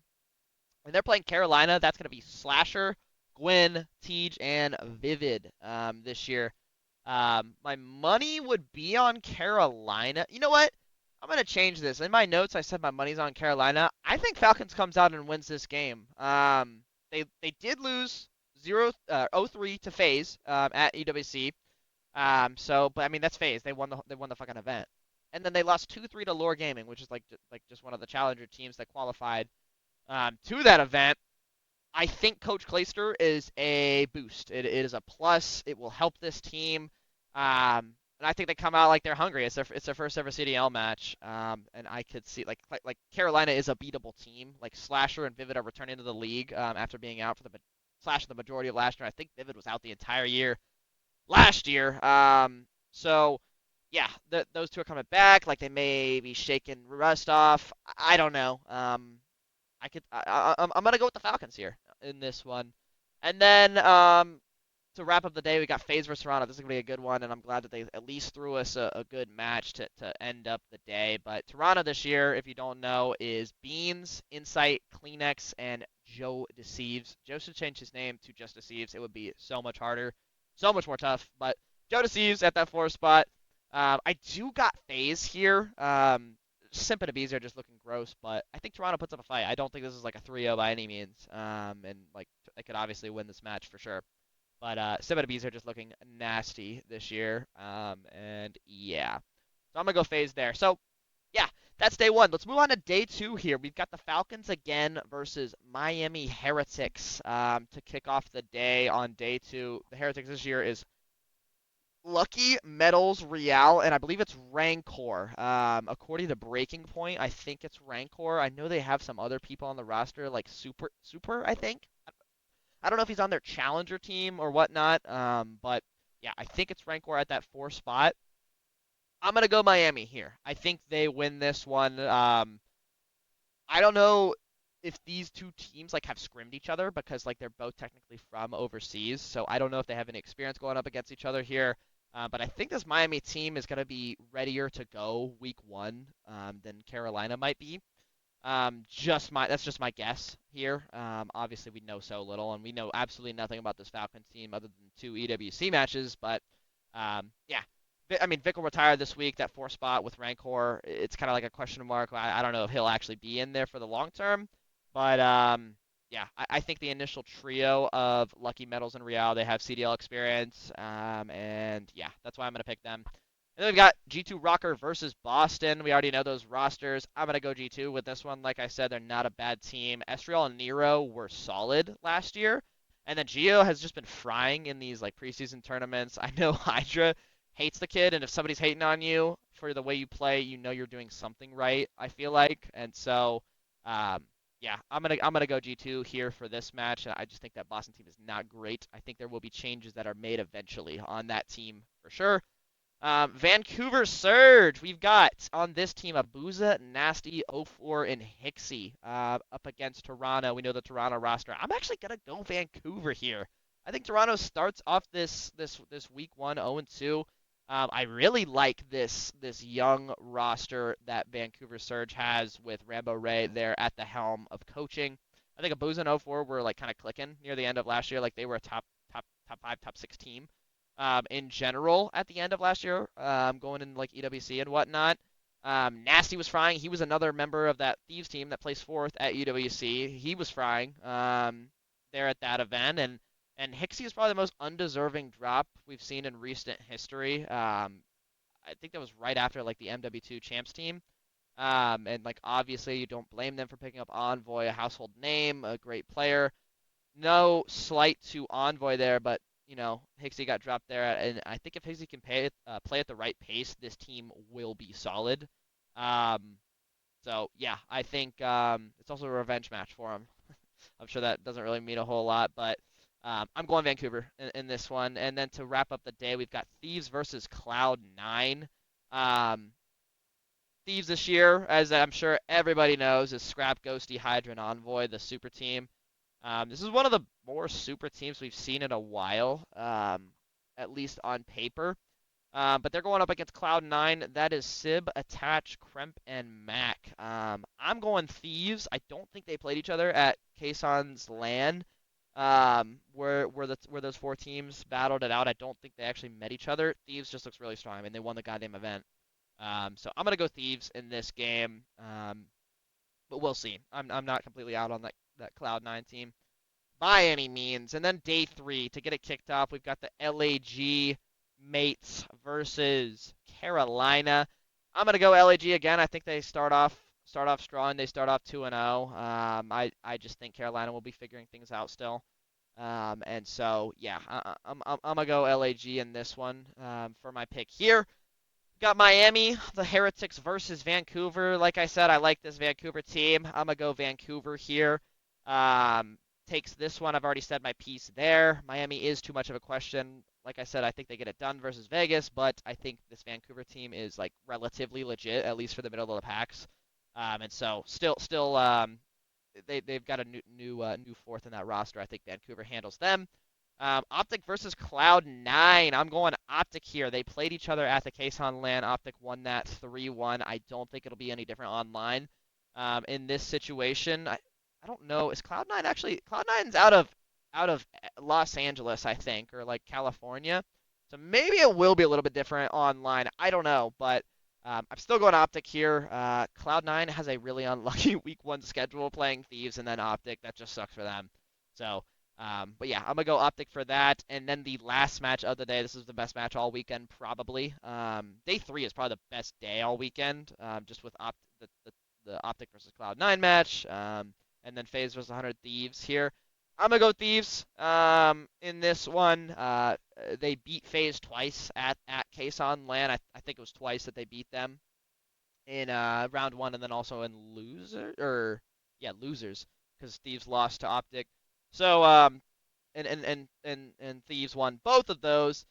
And they're playing Carolina. That's gonna be Slasher, Gwen, Tej, and Vivid this year. My money would be on Carolina. You know what? I'm gonna change this. In my notes, I said my money's on Carolina. I think Falcons comes out and wins this game. They did lose 0-3 to FaZe at EWC. But I mean that's FaZe. They won the fucking event, and then they lost 2-3 to Lore Gaming, which is like just one of the challenger teams that qualified to that event. I think Coach Clayster is a boost. It is a plus. It will help this team. And I think they come out like they're hungry. It's their first ever CDL match. And I could see like Carolina is a beatable team. Like Slasher and Vivid are returning to the league after being out for the majority of last year. I think Vivid was out the entire year last year. So yeah, those two are coming back. Like they may be shaking rust off. I don't know. I'm gonna go with the Falcons here in this one. And then to wrap up the day, we got FaZe versus Toronto. This is gonna be a good one, and I'm glad that they at least threw us a good match to end up the day. But Toronto this year, if you don't know, is Beans, Insight, Kleenex, and Joe Deceives. Joe should change his name to just Deceives. It would be so much harder, so much more tough. But Joe Deceives at that 4 spot. I do got FaZe here. Simp and Abies are just looking gross, but I think Toronto puts up a fight. I don't think this is like a 3-0 by any means. And like they could obviously win this match for sure. But Simp and Abies are just looking nasty this year. And yeah. So I'm gonna go FaZe there. So yeah, that's day 1. Let's move on to day 2 here. We've got the Falcons again versus Miami Heretics to kick off the day on day 2. The Heretics this year is Lucky Metals Real, and I believe it's Rancor. According to Breaking Point, I think it's Rancor. I know they have some other people on the roster, like Super, I think. I don't know if he's on their challenger team or whatnot, but yeah, I think it's Rancor at that 4 spot. I'm gonna go Miami here. I think they win this one. I don't know if these two teams like have scrimmed each other because like they're both technically from overseas, so I don't know if they have any experience going up against each other here. But I think this Miami team is gonna be readier to go week 1 than Carolina might be. That's just my guess here. Obviously we know so little, and we know absolutely nothing about this Falcons team other than 2 EWC matches. But yeah, I mean, Vic will retire this week, that 4 spot with Rancor. It's kind of like a question mark. I don't know if he'll actually be in there for the long term. But yeah, I think the initial trio of Lucky Metals and Real, they have CDL experience. And yeah, that's why I'm going to pick them. And then we've got G2 Rocker versus Boston. We already know those rosters. I'm going to go G2 with this one. Like I said, they're not a bad team. Estriel and Nero were solid last year. And then Geo has just been frying in these like preseason tournaments. I know Hydra hates the kid, and if somebody's hating on you for the way you play, you know you're doing something right, I feel like. And so, yeah, I'm gonna go G2 here for this match. I just think that Boston team is not great. I think there will be changes that are made eventually on that team for sure. Vancouver Surge. We've got on this team Abuza, Nasty, 04, and Hixie up against Toronto. We know the Toronto roster. I'm actually gonna go Vancouver here. I think Toronto starts off this week 1 0-2. I really like this young roster that Vancouver Surge has with Rambo Ray there at the helm of coaching. I think Abuza and 04 were like kind of clicking near the end of last year. Like they were a top 5, top 6 team in general at the end of last year, going in like EWC and whatnot. Nasty was frying. He was another member of that Thieves team that placed 4th at EWC. He was frying there at that event, and Hixie is probably the most undeserving drop we've seen in recent history. I think that was right after like the MW2 champs team. And like obviously you don't blame them for picking up Envoy, a household name, a great player. No slight to Envoy there, but you know, Hixie got dropped there, and I think if Hixie can play at the right pace, this team will be solid. So yeah, I think it's also a revenge match for him. I'm sure that doesn't really mean a whole lot, but I'm going Vancouver in this one. And then to wrap up the day, we've got Thieves versus Cloud9. Thieves this year, as I'm sure everybody knows, is Scrap, Ghosty, Hydra, and Envoy, the super team. This is one of the more super teams we've seen in a while, at least on paper. But they're going up against Cloud9. That is Sib, Attach, Kremp, and Mac. I'm going Thieves. I don't think they played each other at Kayson's LAN, where those 4 teams battled it out. I don't think they actually met each other. Thieves just looks really strong. I mean, they won the goddamn event. So I'm gonna go Thieves in this game. But we'll see. I'm not completely out on that Cloud9 team by any means. And then day 3 to get it kicked off, we've got the LAG mates versus Carolina. I'm gonna go LAG again. I think they start off strong. They start off 2-0. I just think Carolina will be figuring things out still. And so yeah, I'm gonna go LAG in this one for my pick here. Got Miami, the Heretics versus Vancouver. Like I said, I like this Vancouver team. I'm gonna go Vancouver here. Takes this one. I've already said my piece there. Miami is too much of a question. Like I said, I think they get it done versus Vegas, but I think this Vancouver team is like relatively legit, at least for the middle of the packs. And so still, they've got a new 4th in that roster. I think Vancouver handles them. Optic versus Cloud9. I'm going Optic here. They played each other at the Kason LAN. Optic won that 3-1. I don't think it'll be any different online. In this situation, I don't know. Is Cloud9 actually? Cloud9's out of Los Angeles, I think, or like California. So maybe it will be a little bit different online. I don't know, but I'm still going Optic here. Cloud9 has a really unlucky Week 1 schedule playing Thieves and then Optic. That just sucks for them. So, but yeah, I'm gonna go Optic for that. And then the last match of the day. This is the best match all weekend, probably. Day 3 is probably the best day all weekend. Just with the Optic versus Cloud9 match. And then FaZe versus 100 Thieves here. I'm gonna go Thieves in this one. They beat FaZe twice at Kason LAN. I think it was twice that they beat them in round 1 and then also in losers because Thieves lost to Optic. So and Thieves won both of those.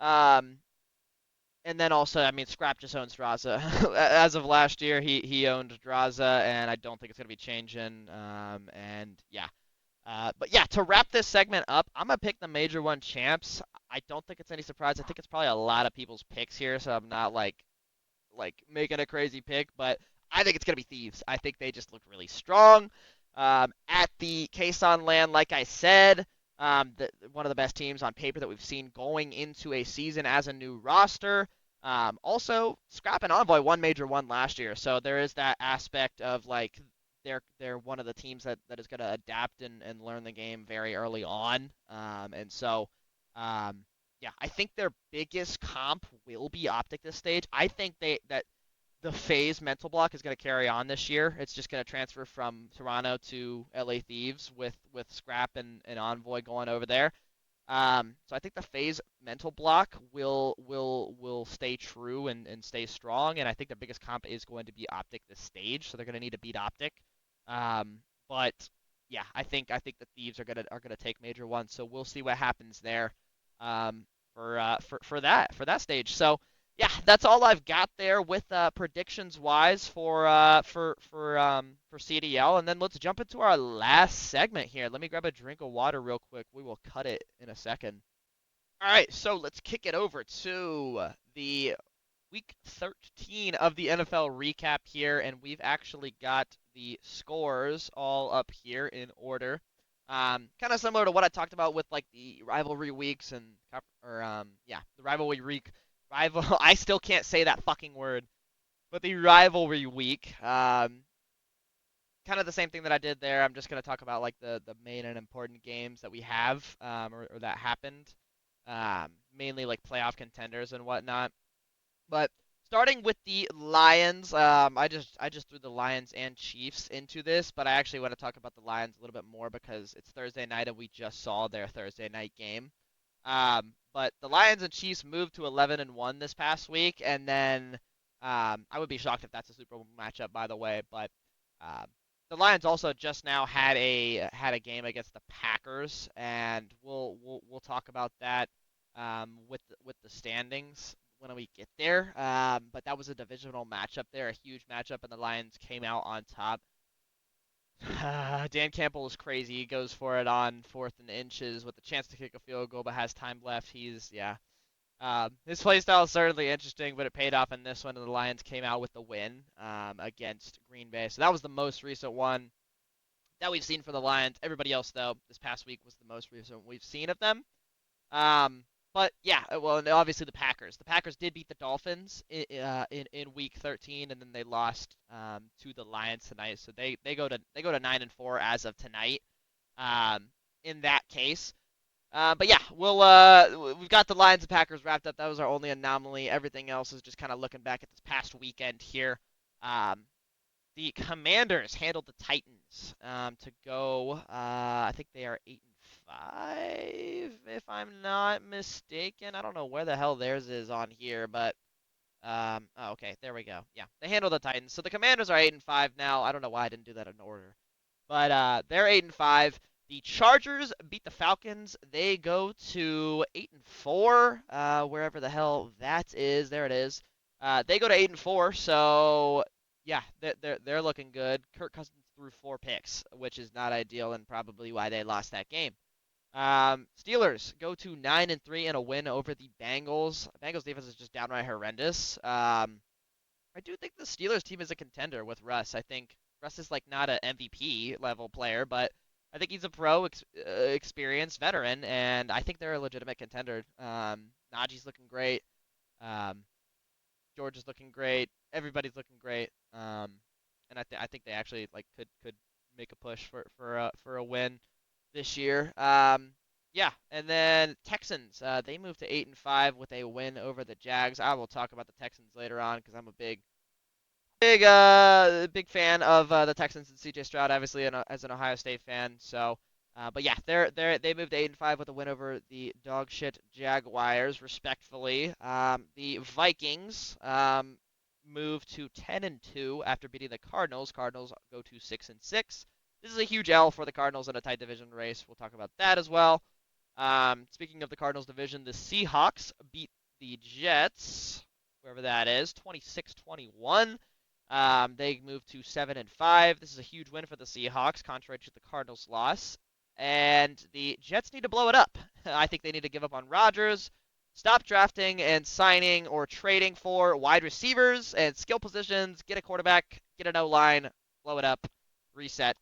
Um, and then also, I mean, Scrap just owns Draza. As of last year, he owned Draza, and I don't think it's gonna be changing. And yeah. But yeah, to wrap this segment up, I'm gonna pick the Major 1 champs. I don't think it's any surprise. I think it's probably a lot of people's picks here, so I'm not like making a crazy pick, but I think it's gonna be Thieves. I think they just look really strong. At the Kason LAN, like I said, one of the best teams on paper that we've seen going into a season as a new roster. Also, Scrap and Envoy won Major 1 last year, so there is that aspect of like they're one of the teams that is going to adapt and learn the game very early on. And so, yeah, I think their biggest comp will be Optic this stage. I think that the FaZe mental block is going to carry on this year. It's just going to transfer from Toronto to LA Thieves with Scrap and Envoy going over there. So I think the FaZe mental block will stay true and stay strong, and I think the biggest comp is going to be Optic this stage, so they're going to need to beat Optic. But yeah, I think the Thieves are gonna take Major 1, so we'll see what happens there for that stage. So yeah, that's all I've got there with predictions wise for CDL, and then let's jump into our last segment here. Let me grab a drink of water real quick. We will cut it in a second. All right, so let's kick it over to the Week 13 of the NFL recap here, and we've actually got the scores all up here in order. Kind of similar to what I talked about with like the rivalry weeks the rivalry week. I still can't say that fucking word, but the rivalry week. Kind of the same thing that I did there. I'm just gonna talk about like the main and important games that we have or that happened. Mainly like playoff contenders and whatnot. But starting with the Lions, I just threw the Lions and Chiefs into this, but I actually want to talk about the Lions a little bit more because it's Thursday night and we just saw their Thursday night game. But the Lions and Chiefs moved to 11-1 this past week, and then I would be shocked if that's a Super Bowl matchup, by the way. But um, the Lions also just now had a game against the Packers, and we'll talk about that with the standings when we get there. But that was a divisional matchup there, a huge matchup, and the Lions came out on top. Dan Campbell is crazy. He goes for it on 4th and inches with a chance to kick a field goal, but has time left. His play style is certainly interesting, but it paid off in this one, and the Lions came out with the win against Green Bay. So that was the most recent one that we've seen for the Lions. Everybody else, though, this past week was the most recent we've seen of them. Um, but yeah, well, and obviously the Packers. The Packers did beat the Dolphins in Week 13, and then they lost to the Lions tonight. So they go to 9-4 as of tonight. In that case, but yeah, we've got the Lions and Packers wrapped up. That was our only anomaly. Everything else is just kind of looking back at this past weekend here. The Commanders handled the Titans to go. I think they are 8-5, if I'm not mistaken. I don't know where the hell theirs is on here, but oh, okay, there we go. Yeah, they handled the Titans. So the Commanders are 8-5 now. I don't know why I didn't do that in order, but they're 8-5. The Chargers beat the Falcons. They go to 8-4, wherever the hell that is. There it is. They go to 8-4. So yeah, they're looking good. Kirk Cousins threw 4 picks, which is not ideal and probably why they lost that game. Steelers go to 9-3 and a win over the Bengals. Bengals defense is just downright horrendous. I do think the Steelers team is a contender with Russ. I think Russ is like not an MVP level player, but I think he's a experienced veteran, and I think they're a legitimate contender. Najee's looking great. Um, George is looking great. Everybody's looking great. And I think they actually like could make a push for a win this year. Yeah, and then Texans, they moved to 8-5 with a win over the Jags. I will talk about the Texans later on because I'm a big fan of the Texans and CJ Stroud, obviously, as an Ohio State fan. So, but yeah, they moved to 8-5 with a win over the dog shit Jaguars, respectfully. The Vikings moved to 10-2 after beating the Cardinals. Cardinals go to 6-6. This is a huge L for the Cardinals in a tight division race. We'll talk about that as well. Speaking of the Cardinals division, the Seahawks beat the Jets, wherever that is, 26-21. They moved to 7-5. This is a huge win for the Seahawks, contrary to the Cardinals' loss. And the Jets need to blow it up. I think they need to give up on Rodgers, stop drafting and signing or trading for wide receivers and skill positions, get a quarterback, get an O-line, blow it up, reset.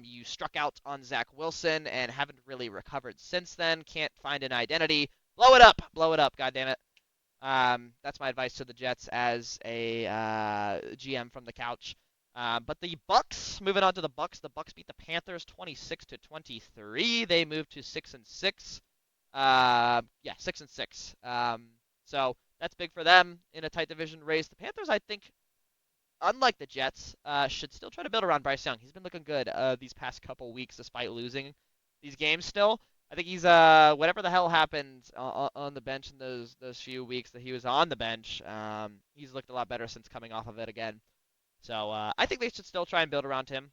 You struck out on Zach Wilson and haven't really recovered since then. Can't find an identity. Blow it up. Blow it up, goddammit. That's my advice to the Jets as a GM from the couch. But the Bucks, moving on to the Bucks beat the Panthers 26-23. They moved to 6-6. Yeah, 6-6. So that's big for them in a tight division race. The Panthers, I think, unlike the Jets, should still try to build around Bryce Young. He's been looking good these past couple weeks despite losing these games still. I think he's whatever the hell happened on the bench in those few weeks that he was on the bench, he's looked a lot better since coming off of it again. So I think they should still try and build around him.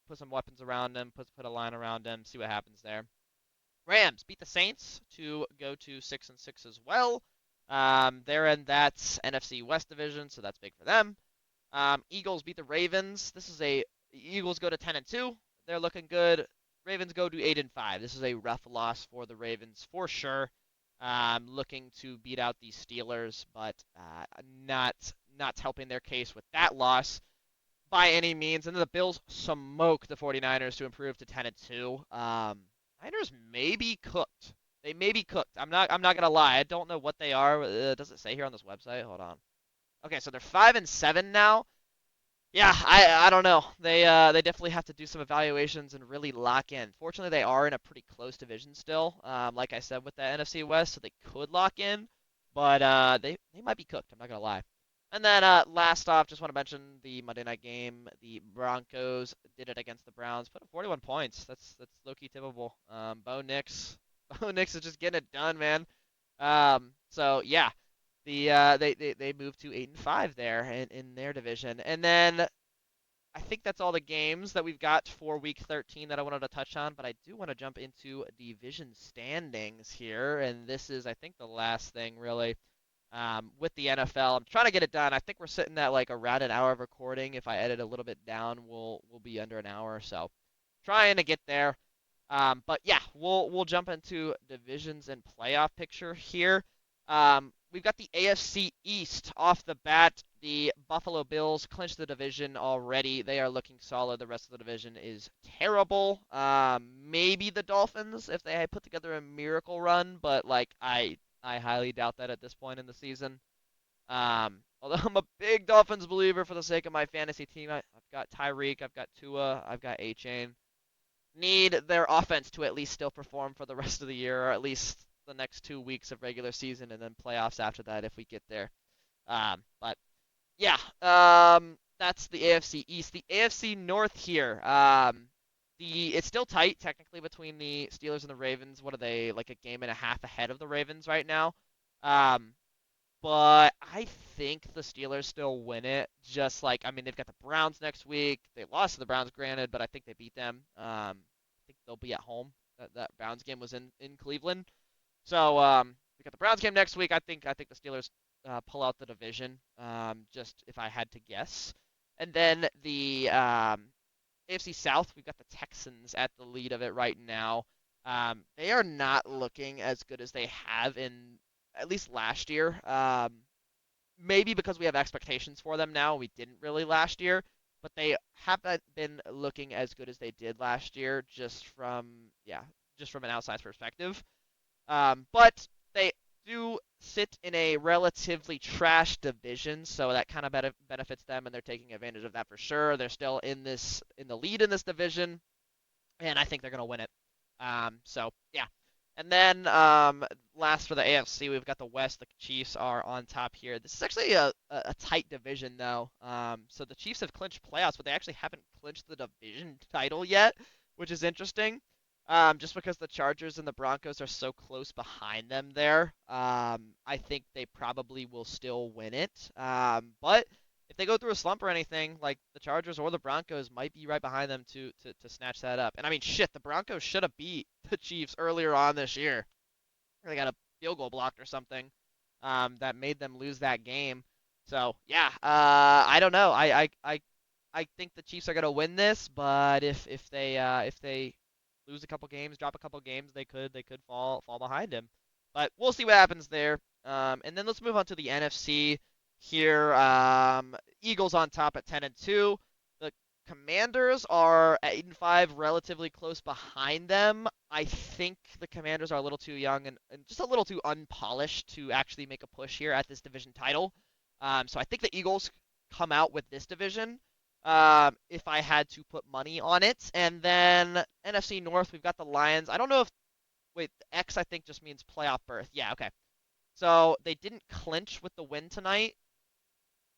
Put some weapons around him, put a line around him, see what happens there. Rams beat the Saints to go to 6-6 as well. They're in that NFC West division, so that's big for them. Eagles beat the Ravens. Eagles go to 10-2. They're looking good. Ravens go to 8-5. This is a rough loss for the Ravens for sure. Looking to beat out the Steelers, but not helping their case with that loss by any means. And then the Bills smoke the 49ers to improve to 10-2. Niners may be cooked. They may be cooked. I'm not gonna lie. I don't know what they are. Does it say here on this website? Hold on. Okay, so they're 5-7 now. Yeah, I don't know. They definitely have to do some evaluations and really lock in. Fortunately, they are in a pretty close division still. Like I said with the NFC West, so they could lock in, but they might be cooked. I'm not gonna lie. And then last off, just want to mention the Monday night game. The Broncos did it against the Browns, put up 41 points. That's low-key tippable. Bo Nix, Bo Nix is just getting it done, man. So yeah, they moved to 8-5 there in their division, and then I think that's all the games that we've got for Week 13 that I wanted to touch on. But I do want to jump into division standings here, and this is I think the last thing really. With the NFL, I'm trying to get it done. I think we're sitting at like around an hour of recording. If I edit a little bit down, we'll be under an hour. So trying to get there. But yeah, we'll jump into divisions and playoff picture here. We've got the AFC East off the bat. The Buffalo Bills clinched the division already. They are looking solid. The rest of the division is terrible. Maybe the Dolphins if they had put together a miracle run, but like I highly doubt that at this point in the season. Although I'm a big Dolphins believer for the sake of my fantasy team. I've got Tyreek, I've got Tua, I've got A-Chain. Need their offense to at least still perform for the rest of the year, or at least the next 2 weeks of regular season, and then playoffs after that if we get there. But yeah, that's the AFC East. The AFC North here. It's still tight technically between the Steelers and the Ravens. What are they, like a game and a half ahead of the Ravens right now? Um, but I think the Steelers still win it. Just like, I mean, they've got the Browns next week. They lost to the Browns, granted, but I think they beat them. I think they'll be at home. That Browns game was in Cleveland. So we got the Browns game next week. I think the Steelers pull out the division. Just if I had to guess. And then the AFC South, we've got the Texans at the lead of it right now. They are not looking as good as they have in at least last year. Maybe because we have expectations for them now. We didn't really last year, but they haven't been looking as good as they did last year, just from an outside perspective. But they do sit in a relatively trash division, so that kind of benefits them, and they're taking advantage of that for sure. They're still in the lead in this division, and I think they're gonna win it. So yeah. And then last for the AFC, we've got the West. The Chiefs are on top here. This is actually a tight division, though. So the Chiefs have clinched playoffs, but they actually haven't clinched the division title yet, which is interesting. Just because the Chargers and the Broncos are so close behind them there, I think they probably will still win it. But if they go through a slump or anything, like the Chargers or the Broncos might be right behind them to snatch that up. And I mean, shit, the Broncos should have beat the Chiefs earlier on this year. They got a field goal blocked or something that made them lose that game. So yeah, I don't know. I think the Chiefs are gonna win this, but if they lose a couple games, drop a couple games, they could fall behind him. But we'll see what happens there. And then let's move on to the NFC here. Eagles on top at 10-2. The Commanders are at 8-5, relatively close behind them. I think the Commanders are a little too young and just a little too unpolished to actually make a push here at this division title. So I think the Eagles come out with this division if I had to put money on it. And then NFC North, we've got the Lions. I don't know if, wait, X I think just means playoff berth. Yeah, okay. So they didn't clinch with the win tonight,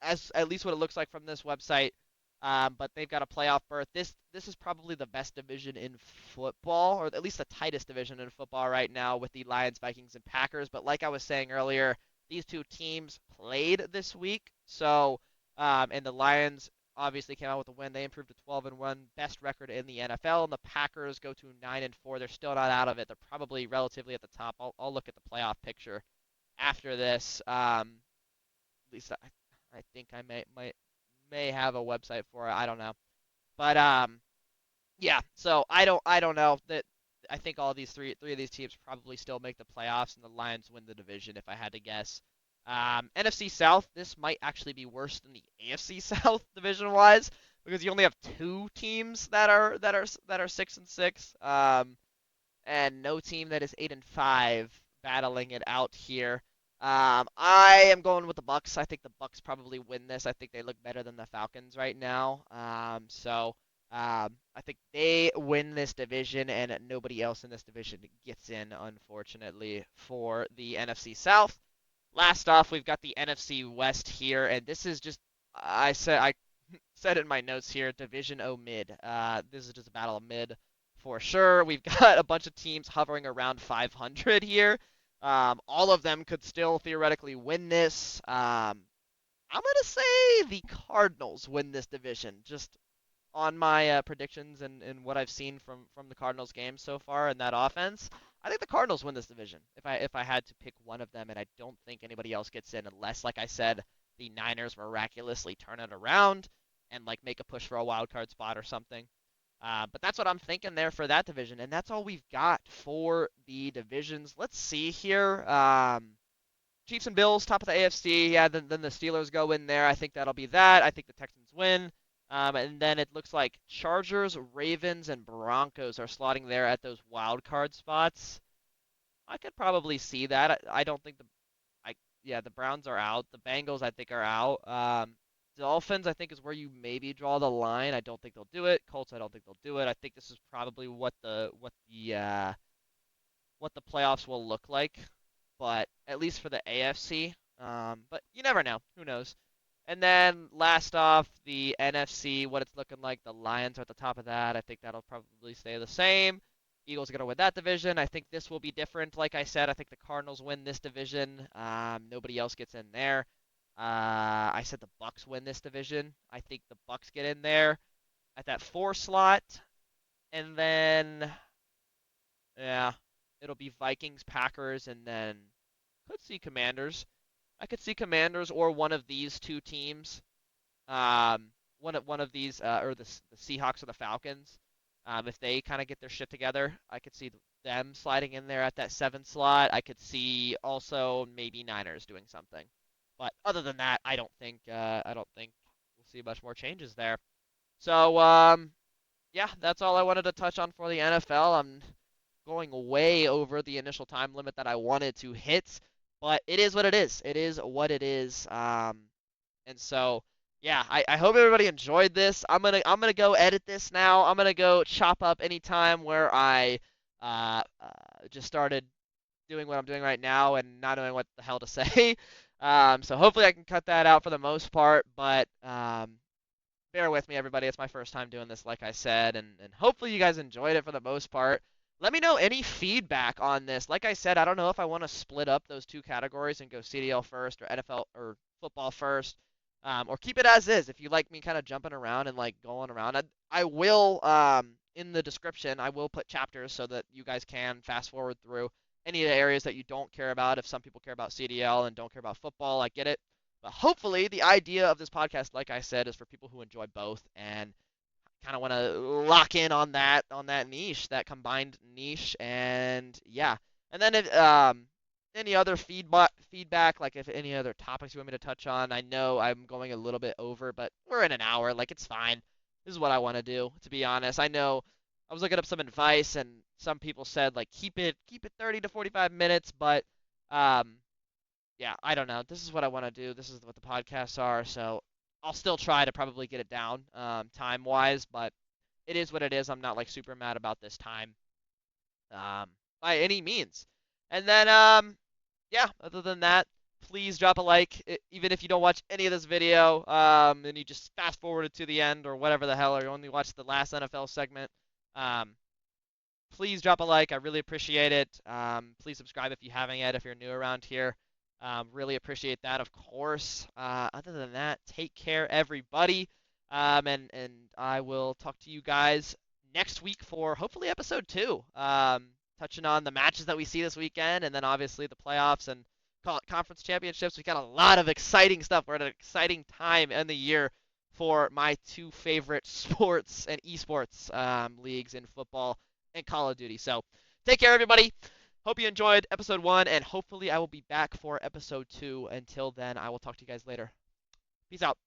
as at least what it looks like from this website. But they've got a playoff berth. This is probably the best division in football, or at least the tightest division in football right now with the Lions, Vikings, and Packers. But like I was saying earlier, these two teams played this week. So, and the Lions obviously came out with a win. They improved to 12-1, best record in the NFL. And the Packers go to 9-4. They're still not out of it. They're probably relatively at the top. I'll look at the playoff picture after this. At least I think I may have a website for it. I don't know. But yeah. So I don't know that. I think all these three of these teams probably still make the playoffs, and the Lions win the division if I had to guess. NFC South, this might actually be worse than the AFC South division wise because you only have two teams that are 6-6. And no team that is 8-5 battling it out here. I am going with the Bucks. I think the Bucks probably win this. I think they look better than the Falcons right now. I think they win this division, and nobody else in this division gets in, unfortunately, for the NFC South. Last off, we've got the NFC West here, and this is just I said in my notes here, Division O mid. This is just a battle of mid for sure. We've got a bunch of teams hovering around 500 here. All of them could still theoretically win this. I'm gonna say the Cardinals win this division, just on my predictions and what I've seen from the Cardinals game so far and that offense. I think the Cardinals win this division if I had to pick one of them, and I don't think anybody else gets in unless, like I said, the Niners miraculously turn it around and like make a push for a wild card spot or something. But that's what I'm thinking there for that division, and that's all we've got for the divisions. Let's see here. Chiefs and Bills, top of the AFC. Yeah, then the Steelers go in there. I think that'll be that. I think the Texans win. And then it looks like Chargers, Ravens, and Broncos are slotting there at those wild card spots. I could probably see that. I don't think yeah, the Browns are out. The Bengals, I think, are out. Dolphins, I think, is where you maybe draw the line. I don't think they'll do it. Colts, I don't think they'll do it. I think this is probably what the playoffs will look like, but at least for the AFC. But you never know. Who knows? And then last off, the NFC, what it's looking like. The Lions are at the top of that. I think that'll probably stay the same. Eagles are going to win that division. I think this will be different. Like I said, I think the Cardinals win this division. Nobody else gets in there. I said the Bucks win this division. I think the Bucks get in there at that 4 slot. And then, yeah, it'll be Vikings, Packers, and then could see Commanders. I could see Commanders or one of these two teams. One of these, or the Seahawks or the Falcons. If they kind of get their shit together, I could see them sliding in there at that 7 slot. I could see also maybe Niners doing something. But other than that, I don't think we'll see much more changes there. So, yeah, that's all I wanted to touch on for the NFL. I'm going way over the initial time limit that I wanted to hit, but it is what it is. It is what it is. And so, yeah, I hope everybody enjoyed this. I'm gonna go edit this now. I'm gonna go chop up any time where I just started doing what I'm doing right now and not knowing what the hell to say. So hopefully I can cut that out for the most part, but bear with me, everybody. It's my first time doing this, like I said, and hopefully you guys enjoyed it for the most part. Let me know any feedback on this. Like I said, I don't know if I want to split up those two categories and go CDL first or NFL or football first, or keep it as is. If you like me kind of jumping around and like going around, I will in the description I will put chapters so that you guys can fast forward through any of the areas that you don't care about. If some people care about CDL and don't care about football, I get it. But hopefully, the idea of this podcast, like I said, is for people who enjoy both and kind of want to lock in on that niche, that combined niche, and yeah. And then if any other feedback, like if any other topics you want me to touch on, I know I'm going a little bit over, but we're in an hour, like it's fine. This is what I want to do, to be honest. I know I was looking up some advice, and some people said like keep it 30 to 45 minutes, but um yeah, I don't know. This is what I want to do. This is what the podcasts are. So I'll still try to probably get it down time wise, but it is what it is. I'm not like super mad about this time by any means. And then yeah, other than that, please drop a like, even if you don't watch any of this video, and you just fast forwarded to the end or whatever the hell, or you only watched the last NFL segment. Um, please drop a like. I really appreciate it. Please subscribe if you haven't yet, if you're new around here. Really appreciate that, of course. Other than that, take care, everybody. And I will talk to you guys next week for hopefully episode 2. Touching on the matches that we see this weekend, and then obviously the playoffs and conference championships. We got a lot of exciting stuff. We're at an exciting time in the year for my two favorite sports and esports leagues in football and Call of Duty. So take care, everybody. Hope you enjoyed episode 1, and hopefully I will be back for episode 2. Until then, I will talk to you guys later. Peace out.